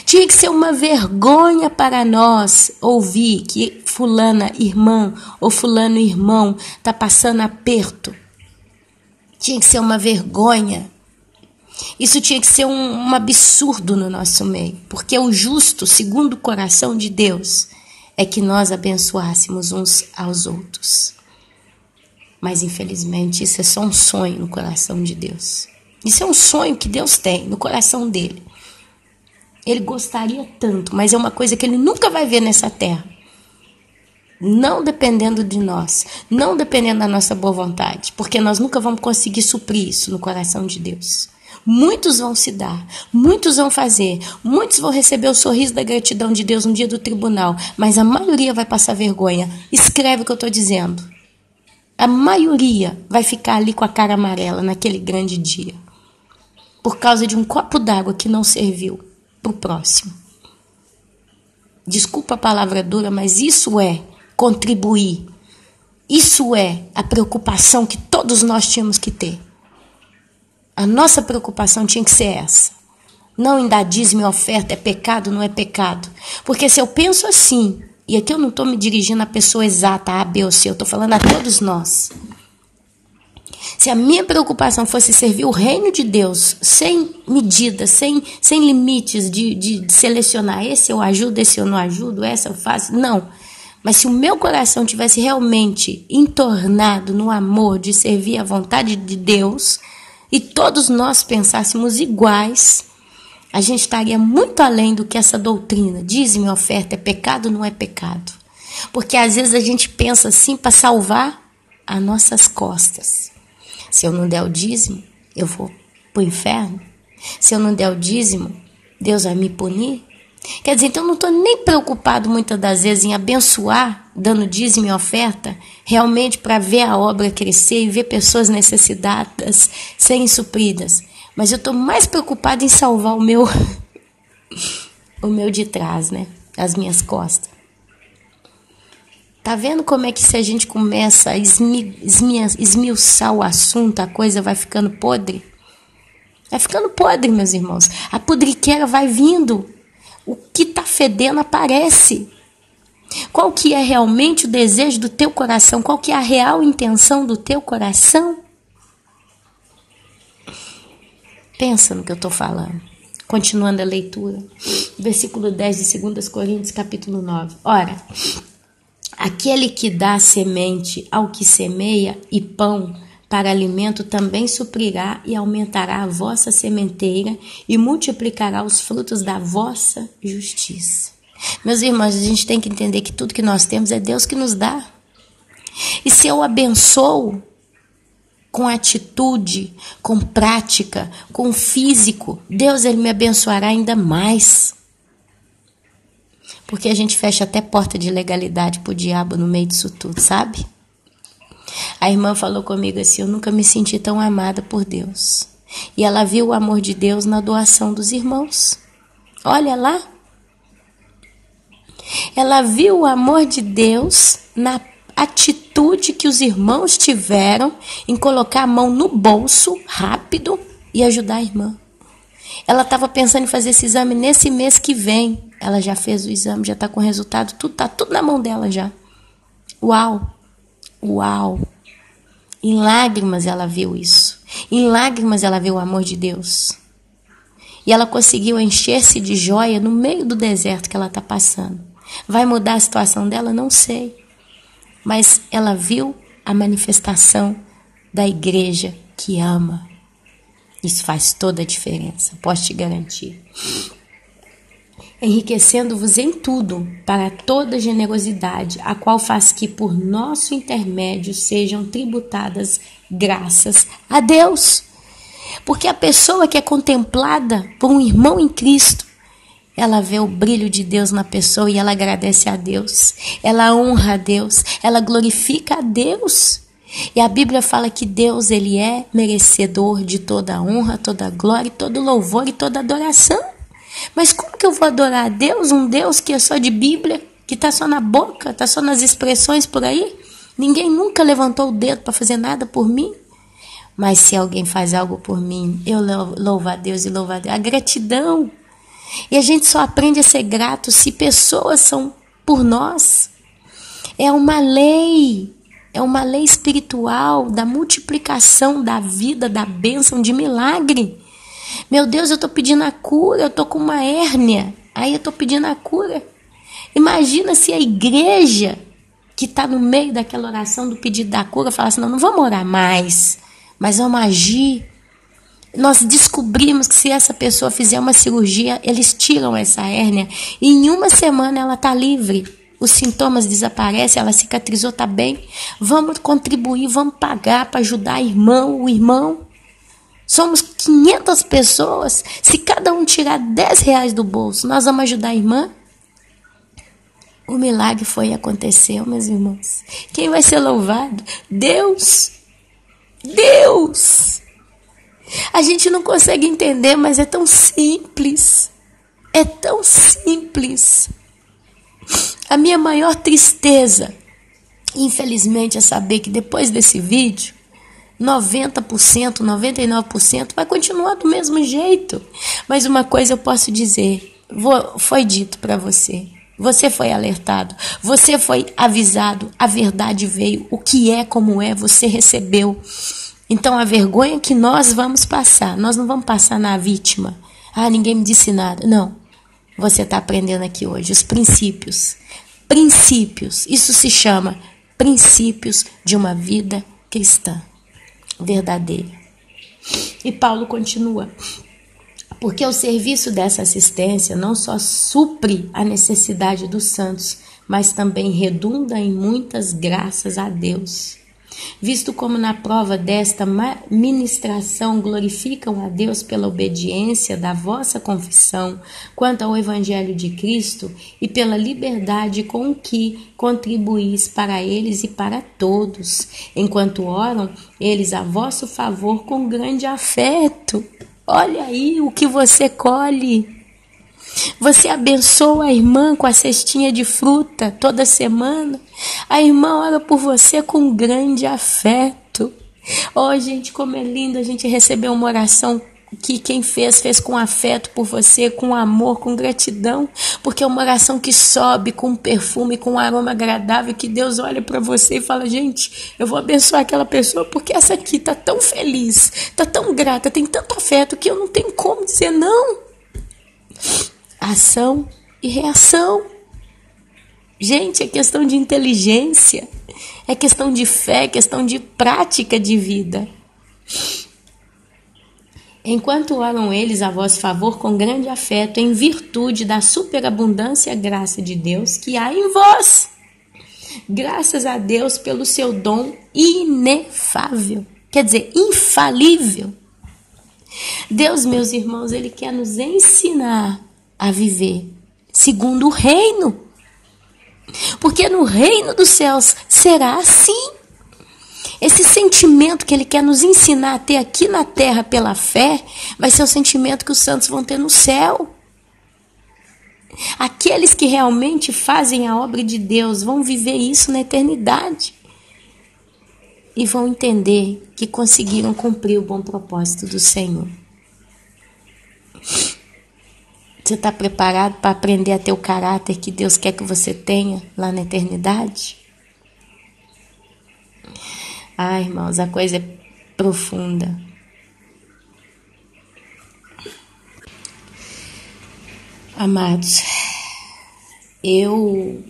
Tinha que ser uma vergonha para nós ouvir que fulana irmã ou fulano irmão está passando aperto. Tinha que ser uma vergonha. Isso tinha que ser um absurdo no nosso meio. Porque o justo, segundo o coração de Deus, é que nós abençoássemos uns aos outros. Mas infelizmente isso é só um sonho no coração de Deus. Isso é um sonho que Deus tem no coração dele. Ele gostaria tanto, mas é uma coisa que ele nunca vai ver nessa terra. Não dependendo de nós, não dependendo da nossa boa vontade, porque nós nunca vamos conseguir suprir isso no coração de Deus. Muitos vão se dar, muitos vão fazer, muitos vão receber o sorriso da gratidão de Deus no dia do tribunal, mas a maioria vai passar vergonha. Escreve o que eu estou dizendo. A maioria vai ficar ali com a cara amarela naquele grande dia, por causa de um copo d'água que não serviu para o próximo. Desculpa a palavra dura, mas isso é contribuir. Isso é a preocupação que todos nós tínhamos que ter. A nossa preocupação tinha que ser essa. Não em dar dízimo e oferta, é pecado, não é pecado. Porque se eu penso assim, e aqui eu não estou me dirigindo à pessoa exata, A, B ou C, eu estou falando a todos nós. Se a minha preocupação fosse servir o reino de Deus, sem medidas, sem limites de selecionar, esse eu ajudo, esse eu não ajudo, essa eu faço, não. Mas se o meu coração tivesse realmente entornado no amor de servir a vontade de Deus, e todos nós pensássemos iguais, a gente estaria muito além do que essa doutrina, dízimo e oferta, é pecado, não é pecado. Porque às vezes a gente pensa assim para salvar as nossas costas. Se eu não der o dízimo, eu vou para o inferno. Se eu não der o dízimo, Deus vai me punir. Quer dizer, então eu não estou nem preocupado muitas das vezes em abençoar, dando dízimo e oferta, realmente para ver a obra crescer e ver pessoas necessitadas serem supridas. Mas eu estou mais preocupado em salvar o meu de trás, né? As minhas costas. Tá vendo como é que se a gente começa a esmiuçar o assunto, a coisa vai ficando podre? Vai ficando podre, meus irmãos. A podriqueira vai vindo. O que está fedendo aparece. Qual que é realmente o desejo do teu coração? Qual que é a real intenção do teu coração? Pensa no que eu estou falando. Continuando a leitura. Versículo 10 de 2 Coríntios, capítulo 9. Ora, aquele que dá semente ao que semeia e pão para alimento também suprirá e aumentará a vossa sementeira e multiplicará os frutos da vossa justiça. Meus irmãos, a gente tem que entender que tudo que nós temos é Deus que nos dá. E se eu abençoo com atitude, com prática, com físico, Deus ele me abençoará ainda mais. Porque a gente fecha até porta de legalidade pro diabo no meio disso tudo, sabe? A irmã falou comigo assim, eu nunca me senti tão amada por Deus. E ela viu o amor de Deus na doação dos irmãos. Olha lá. Ela viu o amor de Deus na atitude que os irmãos tiveram em colocar a mão no bolso rápido e ajudar a irmã. Ela estava pensando em fazer esse exame nesse mês que vem. Ela já fez o exame, já está com o resultado, está tudo na mão dela já. Uau! Uau! Em lágrimas ela viu isso. Em lágrimas ela viu o amor de Deus. E ela conseguiu encher-se de joia no meio do deserto que ela está passando. Vai mudar a situação dela? Não sei. Mas ela viu a manifestação da igreja que ama. Isso faz toda a diferença, posso te garantir. Enriquecendo-vos em tudo, para toda generosidade, a qual faz que por nosso intermédio sejam tributadas graças a Deus. Porque a pessoa que é contemplada por um irmão em Cristo, ela vê o brilho de Deus na pessoa e ela agradece a Deus. Ela honra a Deus, ela glorifica a Deus. E a Bíblia fala que Deus ele é merecedor de toda a honra, toda a glória, todo louvor e toda adoração. Mas como que eu vou adorar a Deus? Um Deus que é só de Bíblia, que está só na boca, está só nas expressões por aí? Ninguém nunca levantou o dedo para fazer nada por mim. Mas se alguém faz algo por mim, eu louvo a Deus e louvo a Deus. A gratidão. E a gente só aprende a ser grato se pessoas são por nós. É uma lei espiritual da multiplicação da vida, da bênção, de milagre. Meu Deus, eu estou pedindo a cura, eu estou com uma hérnia, aí eu estou pedindo a cura. Imagina se a igreja que está no meio daquela oração do pedido da cura fala assim, não vamos orar mais, mas vamos agir. Nós descobrimos que se essa pessoa fizer uma cirurgia, eles tiram essa hérnia e em uma semana ela está livre. Os sintomas desaparecem, ela cicatrizou, está bem. Vamos contribuir, vamos pagar para ajudar o irmão. Somos 500 pessoas. Se cada um tirar R$10 do bolso, nós vamos ajudar a irmã? O milagre foi e aconteceu, meus irmãos. Quem vai ser louvado? Deus. Deus. A gente não consegue entender, mas é tão simples. É tão simples. A minha maior tristeza, infelizmente, é saber que depois desse vídeo, 90%, 99% vai continuar do mesmo jeito. Mas uma coisa eu posso dizer, foi dito para você. Você foi alertado, você foi avisado, a verdade veio, o que é como é, você recebeu. Então a vergonha que nós vamos passar, nós não vamos passar na vítima. Ah, ninguém me disse nada. Não, você está aprendendo aqui hoje os princípios. Princípios, isso se chama princípios de uma vida cristã verdadeira. E Paulo continua. Porque o serviço dessa assistência não só supre a necessidade dos santos, mas também redunda em muitas graças a Deus. Visto como na prova desta ministração glorificam a Deus pela obediência da vossa confissão quanto ao Evangelho de Cristo e pela liberdade com que contribuís para eles e para todos, enquanto oram eles a vosso favor com grande afeto. Olha aí o que você colhe. Você abençoa a irmã com a cestinha de fruta toda semana. A irmã ora por você com grande afeto. Oh, gente, como é lindo a gente receber uma oração que quem fez com afeto por você, com amor, com gratidão. Porque é uma oração que sobe com perfume, com um aroma agradável, que Deus olha para você e fala, gente, eu vou abençoar aquela pessoa porque essa aqui está tão feliz, está tão grata, tem tanto afeto que eu não tenho como dizer não. Ação e reação. Gente, é questão de inteligência, é questão de fé, é questão de prática de vida. Enquanto oram eles a vosso favor com grande afeto, em virtude da superabundância graça de Deus que há em vós. Graças a Deus pelo seu dom inefável. quer dizer, infalível. Deus, meus irmãos, Ele quer nos ensinar a viver segundo o reino. Porque no reino dos céus será assim. Esse sentimento que Ele quer nos ensinar a ter aqui na terra pela fé, vai ser o sentimento que os santos vão ter no céu. Aqueles que realmente fazem a obra de Deus vão viver isso na eternidade. E vão entender que conseguiram cumprir o bom propósito do Senhor. Você está preparado para aprender a ter o caráter que Deus quer que você tenha lá na eternidade? Ai, irmãos, a coisa é profunda. Amados, eu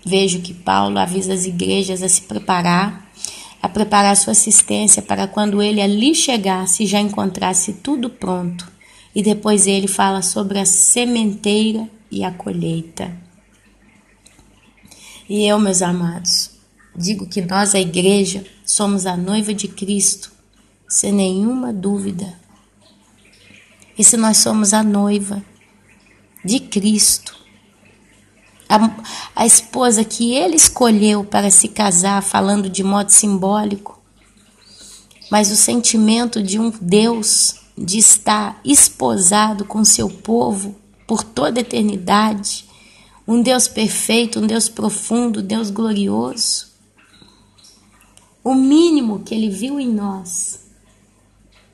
vejo que Paulo avisa as igrejas a se preparar, a preparar sua assistência para quando ele ali chegasse já encontrasse tudo pronto. E depois ele fala sobre a sementeira e a colheita. E eu, meus amados, digo que nós, a igreja, somos a noiva de Cristo, sem nenhuma dúvida. E se nós somos a noiva de Cristo, a esposa que Ele escolheu para se casar, falando de modo simbólico, mas o sentimento de um Deus de estar esposado com seu povo por toda a eternidade, um Deus perfeito, um Deus profundo, um Deus glorioso. O mínimo que Ele viu em nós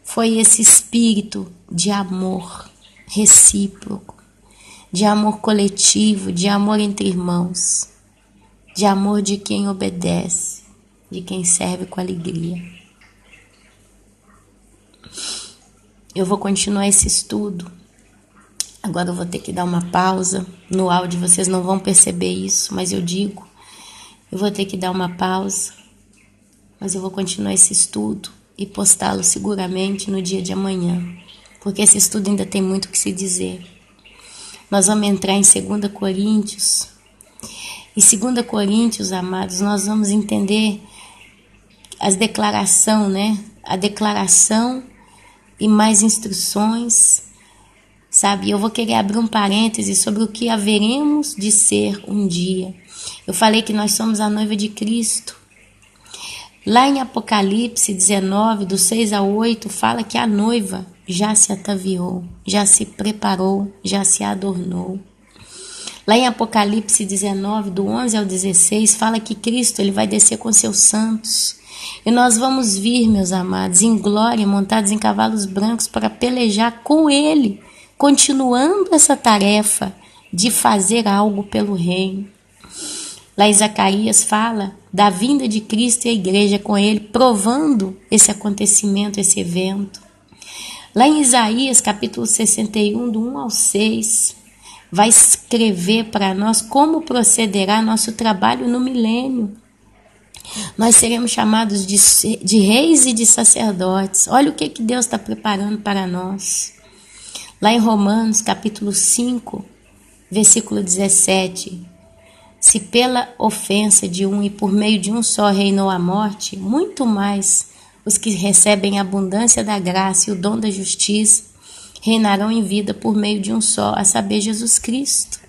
foi esse espírito de amor recíproco, de amor coletivo, de amor entre irmãos, de amor de quem obedece, de quem serve com alegria. Eu vou continuar esse estudo. Agora eu vou ter que dar uma pausa. No áudio vocês não vão perceber isso, mas eu digo, eu vou ter que dar uma pausa, mas eu vou continuar esse estudo e postá-lo seguramente no dia de amanhã, porque esse estudo ainda tem muito o que se dizer. Nós vamos entrar em 2 Coríntios. E 2 Coríntios, amados, nós vamos entender as declarações, né? A declaração e mais instruções, sabe? Eu vou querer abrir um parêntese sobre o que haveremos de ser um dia. Eu falei que nós somos a noiva de Cristo. Lá em Apocalipse 19, do 6 ao 8, fala que a noiva já se ataviou, já se preparou, já se adornou. Lá em Apocalipse 19, do 11 ao 16, fala que Cristo ele vai descer com seus santos. E nós vamos vir, meus amados, em glória, montados em cavalos brancos para pelejar com Ele, continuando essa tarefa de fazer algo pelo reino. Lá em Zacarias fala da vinda de Cristo e a igreja com Ele, provando esse acontecimento, esse evento. Lá em Isaías, capítulo 61, do 1 ao 6, vai escrever para nós como procederá nosso trabalho no milênio. Nós seremos chamados de reis e de sacerdotes. Olha o que Deus está preparando para nós. Lá em Romanos, capítulo 5, versículo 17, se pela ofensa de um e por meio de um só reinou a morte, muito mais os que recebem a abundância da graça e o dom da justiça reinarão em vida por meio de um só, a saber, Jesus Cristo.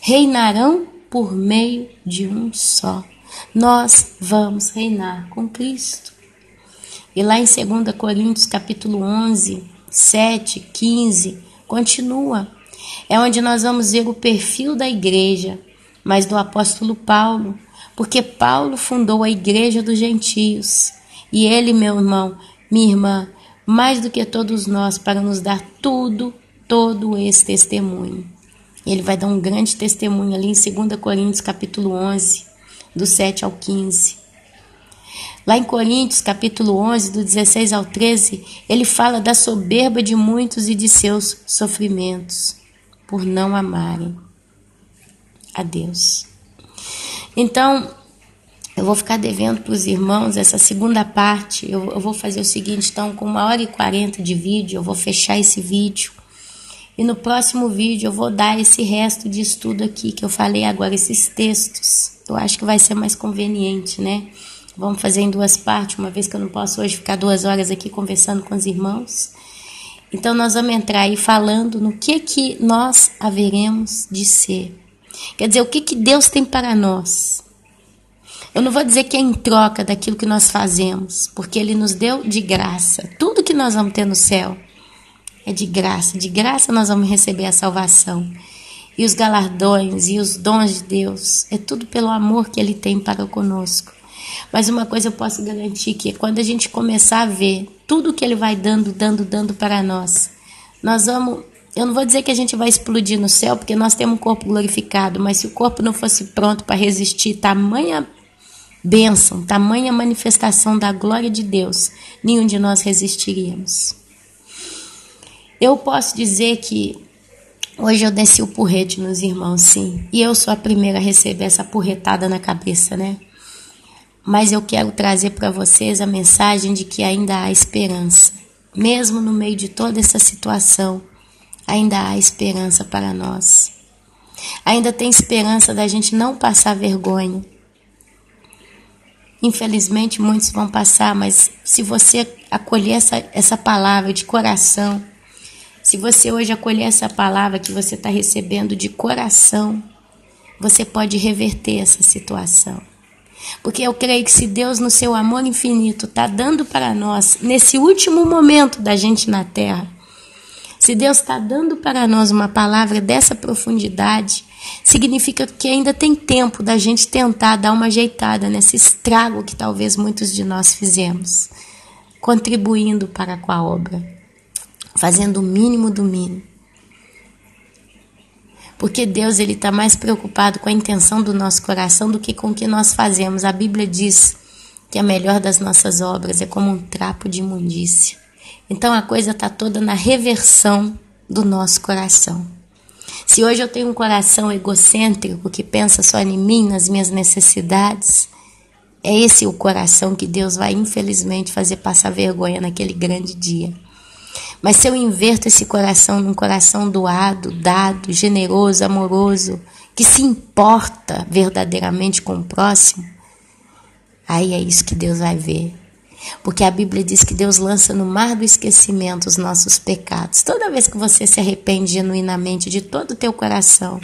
Reinarão por meio de um só. Nós vamos reinar com Cristo. E lá em 2 Coríntios, capítulo 11, 7, 15, continua. É onde nós vamos ver o perfil da igreja, mas do apóstolo Paulo, porque Paulo fundou a igreja dos gentios. E ele, meu irmão, minha irmã, mais do que todos nós, para nos dar todo esse testemunho. Ele vai dar um grande testemunho ali em 2 Coríntios, capítulo 11, do 7 ao 15. Lá em Coríntios, capítulo 11, do 16 ao 13, ele fala da soberba de muitos e de seus sofrimentos, por não amarem a Deus. Então, eu vou ficar devendo para os irmãos essa segunda parte. Eu vou fazer o seguinte, então, com 1h40 de vídeo, eu vou fechar esse vídeo. E no próximo vídeo eu vou dar esse resto de estudo aqui, que eu falei agora, esses textos. Eu acho que vai ser mais conveniente, né? Vamos fazer em 2 partes, uma vez que eu não posso hoje ficar 2 horas aqui conversando com os irmãos. Então nós vamos entrar aí falando no que nós haveremos de ser. Quer dizer, o que Deus tem para nós. Eu não vou dizer que é em troca daquilo que nós fazemos, porque Ele nos deu de graça. Tudo que nós vamos ter no céu é de graça. De graça nós vamos receber a salvação. E os galardões e os dons de Deus, é tudo pelo amor que Ele tem para conosco. Mas uma coisa eu posso garantir, que quando a gente começar a ver tudo que Ele vai dando para nós, nós vamos... Eu não vou dizer que a gente vai explodir no céu, porque nós temos um corpo glorificado, mas se o corpo não fosse pronto para resistir tamanha bênção, tamanha manifestação da glória de Deus, nenhum de nós resistiríamos. Eu posso dizer que hoje eu desci o porrete nos irmãos, sim, e eu sou a primeira a receber essa porretada na cabeça, né? Mas eu quero trazer para vocês a mensagem de que ainda há esperança. Mesmo no meio de toda essa situação, ainda há esperança para nós. Ainda tem esperança da gente não passar vergonha. Infelizmente, muitos vão passar, mas se você acolher essa palavra de coração, se você hoje acolher essa palavra que você está recebendo de coração, você pode reverter essa situação. Porque eu creio que se Deus, no seu amor infinito, está dando para nós, nesse último momento da gente na terra, se Deus está dando para nós uma palavra dessa profundidade, significa que ainda tem tempo da gente tentar dar uma ajeitada nesse estrago que talvez muitos de nós fizemos, contribuindo para com a obra, fazendo o mínimo do mínimo. Porque Deus está mais preocupado com a intenção do nosso coração do que com o que nós fazemos. A Bíblia diz que a melhor das nossas obras é como um trapo de imundícia. Então a coisa está toda na reversão do nosso coração. Se hoje eu tenho um coração egocêntrico que pensa só em mim, nas minhas necessidades, é esse o coração que Deus vai infelizmente fazer passar vergonha naquele grande dia. Mas se eu inverto esse coração num coração doado, dado, generoso, amoroso, que se importa verdadeiramente com o próximo, aí é isso que Deus vai ver. Porque a Bíblia diz que Deus lança no mar do esquecimento os nossos pecados. Toda vez que você se arrepende genuinamente de todo o teu coração,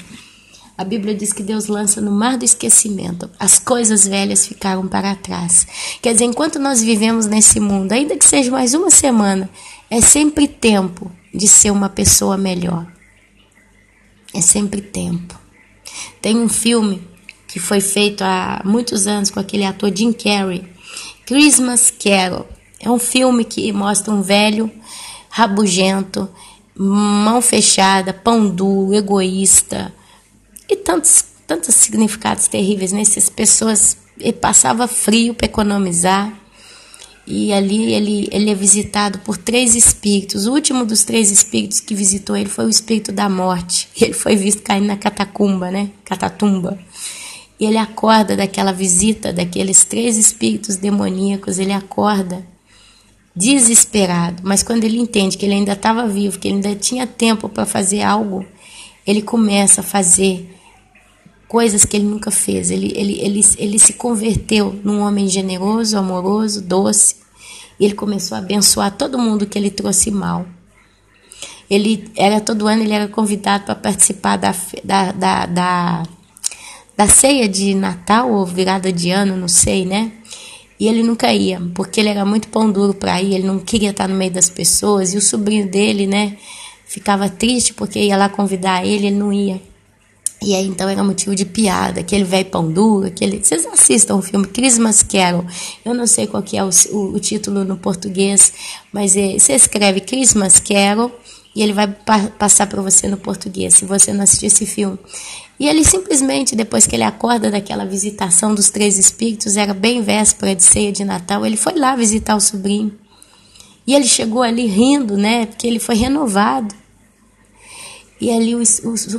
a Bíblia diz que Deus lança no mar do esquecimento. As coisas velhas ficaram para trás. Quer dizer, enquanto nós vivemos nesse mundo, ainda que seja mais uma semana, é sempre tempo de ser uma pessoa melhor. É sempre tempo. Tem um filme que foi feito há muitos anos com aquele ator Jim Carrey, Christmas Carol. É um filme que mostra um velho rabugento, mão fechada, pão duro, egoísta e tantos significados terríveis nessas pessoas. Ele passava frio para economizar. E ali ele é visitado por 3 espíritos. O último dos 3 espíritos que visitou ele foi o espírito da morte. Ele foi visto caindo na catacumba, né? Catatumba. E ele acorda daquela visita, daqueles 3 espíritos demoníacos, ele acorda desesperado. Mas quando ele entende que ele ainda estava vivo, que ele ainda tinha tempo para fazer algo, ele começa a fazer coisas que ele nunca fez. Ele se converteu num homem generoso, amoroso, doce. E ele começou a abençoar todo mundo que ele trouxe mal. Todo ano ele era convidado para participar da ceia de Natal ou virada de ano, não sei, né? E ele nunca ia, porque ele era muito pão duro para ir, ele não queria estar no meio das pessoas. E o sobrinho dele, né, ficava triste porque ia lá convidar ele não ia. E aí então era motivo de piada, aquele velho pão duro, Vocês assistam o filme Christmas Carol, eu não sei qual que é o título no português, mas você escreve Christmas Carol e ele vai passar para você no português, se você não assistiu esse filme. E ele simplesmente, depois que ele acorda daquela visitação dos 3 espíritos, era bem véspera de ceia de Natal, ele foi lá visitar o sobrinho. E ele chegou ali rindo, né, porque ele foi renovado. E ali o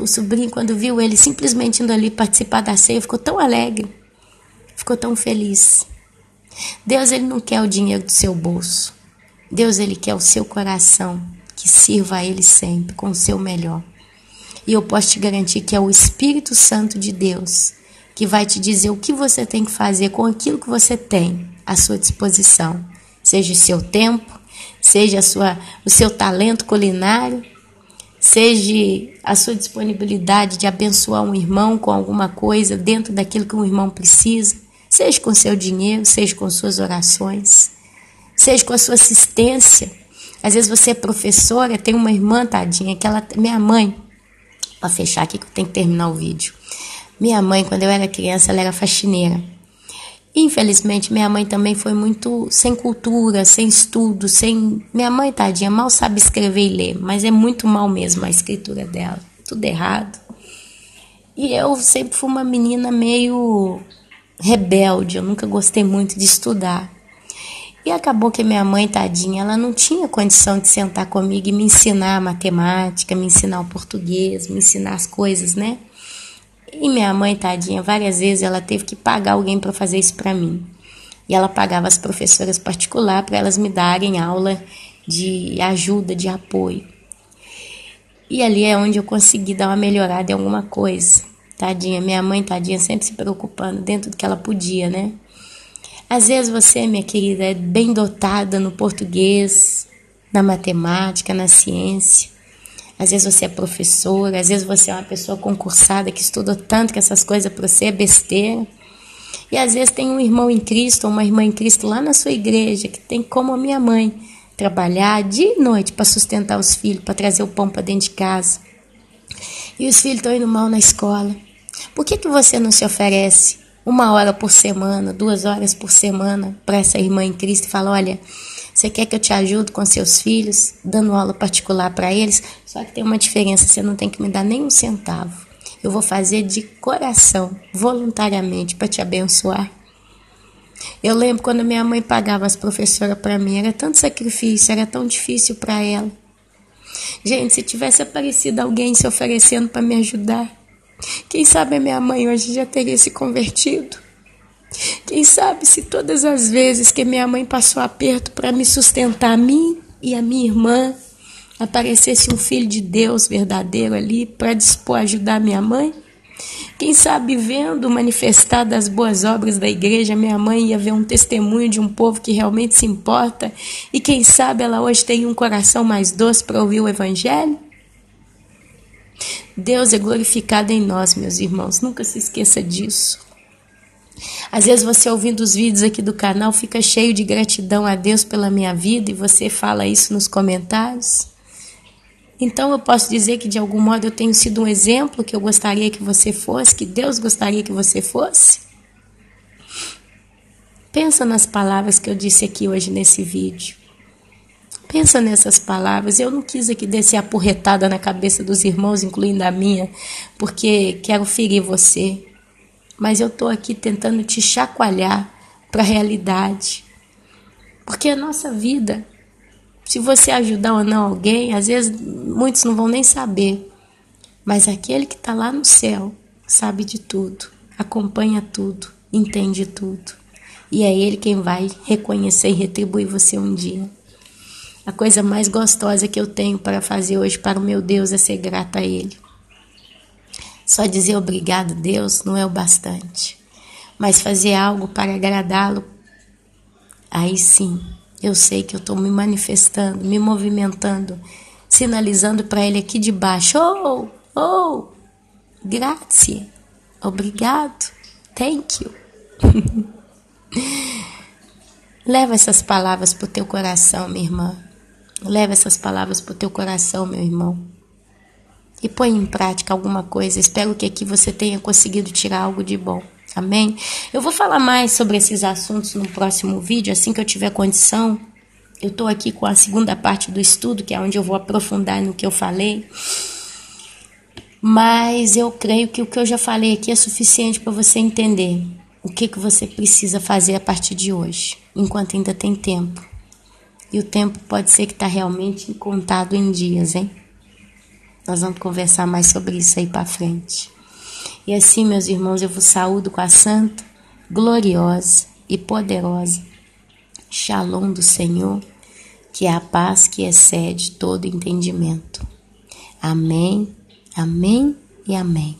sobrinho, quando viu ele simplesmente indo ali participar da ceia, ficou tão alegre, ficou tão feliz. Deus, ele não quer o dinheiro do seu bolso. Deus, ele quer o seu coração, que sirva a ele sempre, com o seu melhor. E eu posso te garantir que é o Espírito Santo de Deus que vai te dizer o que você tem que fazer com aquilo que você tem à sua disposição. Seja o seu tempo, seja o seu talento culinário, seja a sua disponibilidade de abençoar um irmão com alguma coisa dentro daquilo que um irmão precisa, seja com seu dinheiro, seja com suas orações, seja com a sua assistência. Às vezes você é professora, tem uma irmã, tadinha, que minha mãe, para fechar aqui que eu tenho que terminar o vídeo, minha mãe, quando eu era criança, ela era faxineira. Infelizmente, minha mãe também foi muito sem cultura, sem estudo, Minha mãe, tadinha, mal sabe escrever e ler, mas é muito mal mesmo a escritura dela, tudo errado. E eu sempre fui uma menina meio rebelde, eu nunca gostei muito de estudar. E acabou que minha mãe, tadinha, ela não tinha condição de sentar comigo e me ensinar a matemática, me ensinar o português, me ensinar as coisas, né? E minha mãe, tadinha, várias vezes ela teve que pagar alguém para fazer isso para mim. E ela pagava as professoras particulares para elas me darem aula de ajuda, de apoio. E ali é onde eu consegui dar uma melhorada em alguma coisa. Tadinha, minha mãe, tadinha, sempre se preocupando dentro do que ela podia, né? Às vezes você, minha querida, é bem dotada no português, na matemática, na ciência. Às vezes você é professora, às vezes você é uma pessoa concursada que estudou tanto que essas coisas para você é besteira. E às vezes tem um irmão em Cristo ou uma irmã em Cristo lá na sua igreja que tem como a minha mãe trabalhar dia e noite para sustentar os filhos, para trazer o pão para dentro de casa. E os filhos estão indo mal na escola. Por que você não se oferece 1 hora por semana, 2 horas por semana para essa irmã em Cristo e fala, olha, você quer que eu te ajude com seus filhos, dando aula particular para eles? Só que tem uma diferença, você não tem que me dar nem um centavo. Eu vou fazer de coração, voluntariamente, para te abençoar. Eu lembro quando minha mãe pagava as professoras para mim, era tanto sacrifício, era tão difícil para ela. Gente, se tivesse aparecido alguém se oferecendo para me ajudar, quem sabe a minha mãe hoje já teria se convertido. Quem sabe se todas as vezes que minha mãe passou aperto para me sustentar, a mim e a minha irmã, aparecesse um filho de Deus verdadeiro ali para dispor a ajudar minha mãe. Quem sabe vendo manifestar as boas obras da igreja, minha mãe ia ver um testemunho de um povo que realmente se importa. E quem sabe ela hoje tem um coração mais doce para ouvir o evangelho. Deus é glorificado em nós, meus irmãos. Nunca se esqueça disso. Às vezes você ouvindo os vídeos aqui do canal fica cheio de gratidão a Deus pela minha vida e você fala isso nos comentários. Então eu posso dizer que de algum modo eu tenho sido um exemplo que eu gostaria que você fosse, que Deus gostaria que você fosse. Pensa nas palavras que eu disse aqui hoje nesse vídeo. Pensa nessas palavras. Eu não quis aqui descer a porretada na cabeça dos irmãos, incluindo a minha, porque quero ferir você. Mas eu estou aqui tentando te chacoalhar para a realidade. Porque a nossa vida, se você ajudar ou não alguém, às vezes muitos não vão nem saber. Mas aquele que está lá no céu sabe de tudo, acompanha tudo, entende tudo. E é Ele quem vai reconhecer e retribuir você um dia. A coisa mais gostosa que eu tenho para fazer hoje para o meu Deus é ser grata a Ele. Só dizer obrigado, Deus, não é o bastante. Mas fazer algo para agradá-lo, aí sim, eu sei que eu estou me manifestando, me movimentando, sinalizando para Ele aqui de baixo. Oh, grazie, obrigado, thank you. Leva essas palavras para o teu coração, minha irmã. Leva essas palavras para o teu coração, meu irmão. E põe em prática alguma coisa. Espero que aqui você tenha conseguido tirar algo de bom. Amém? Eu vou falar mais sobre esses assuntos no próximo vídeo, assim que eu tiver condição. Eu estou aqui com a segunda parte do estudo, que é onde eu vou aprofundar no que eu falei. Mas eu creio que o que eu já falei aqui é suficiente para você entender o que você precisa fazer a partir de hoje, enquanto ainda tem tempo. E o tempo pode ser que está realmente contado em dias, hein? Nós vamos conversar mais sobre isso aí para frente. E assim, meus irmãos, eu vos saúdo com a santa, gloriosa e poderosa Shalom do Senhor, que é a paz que excede todo entendimento. Amém, amém e amém.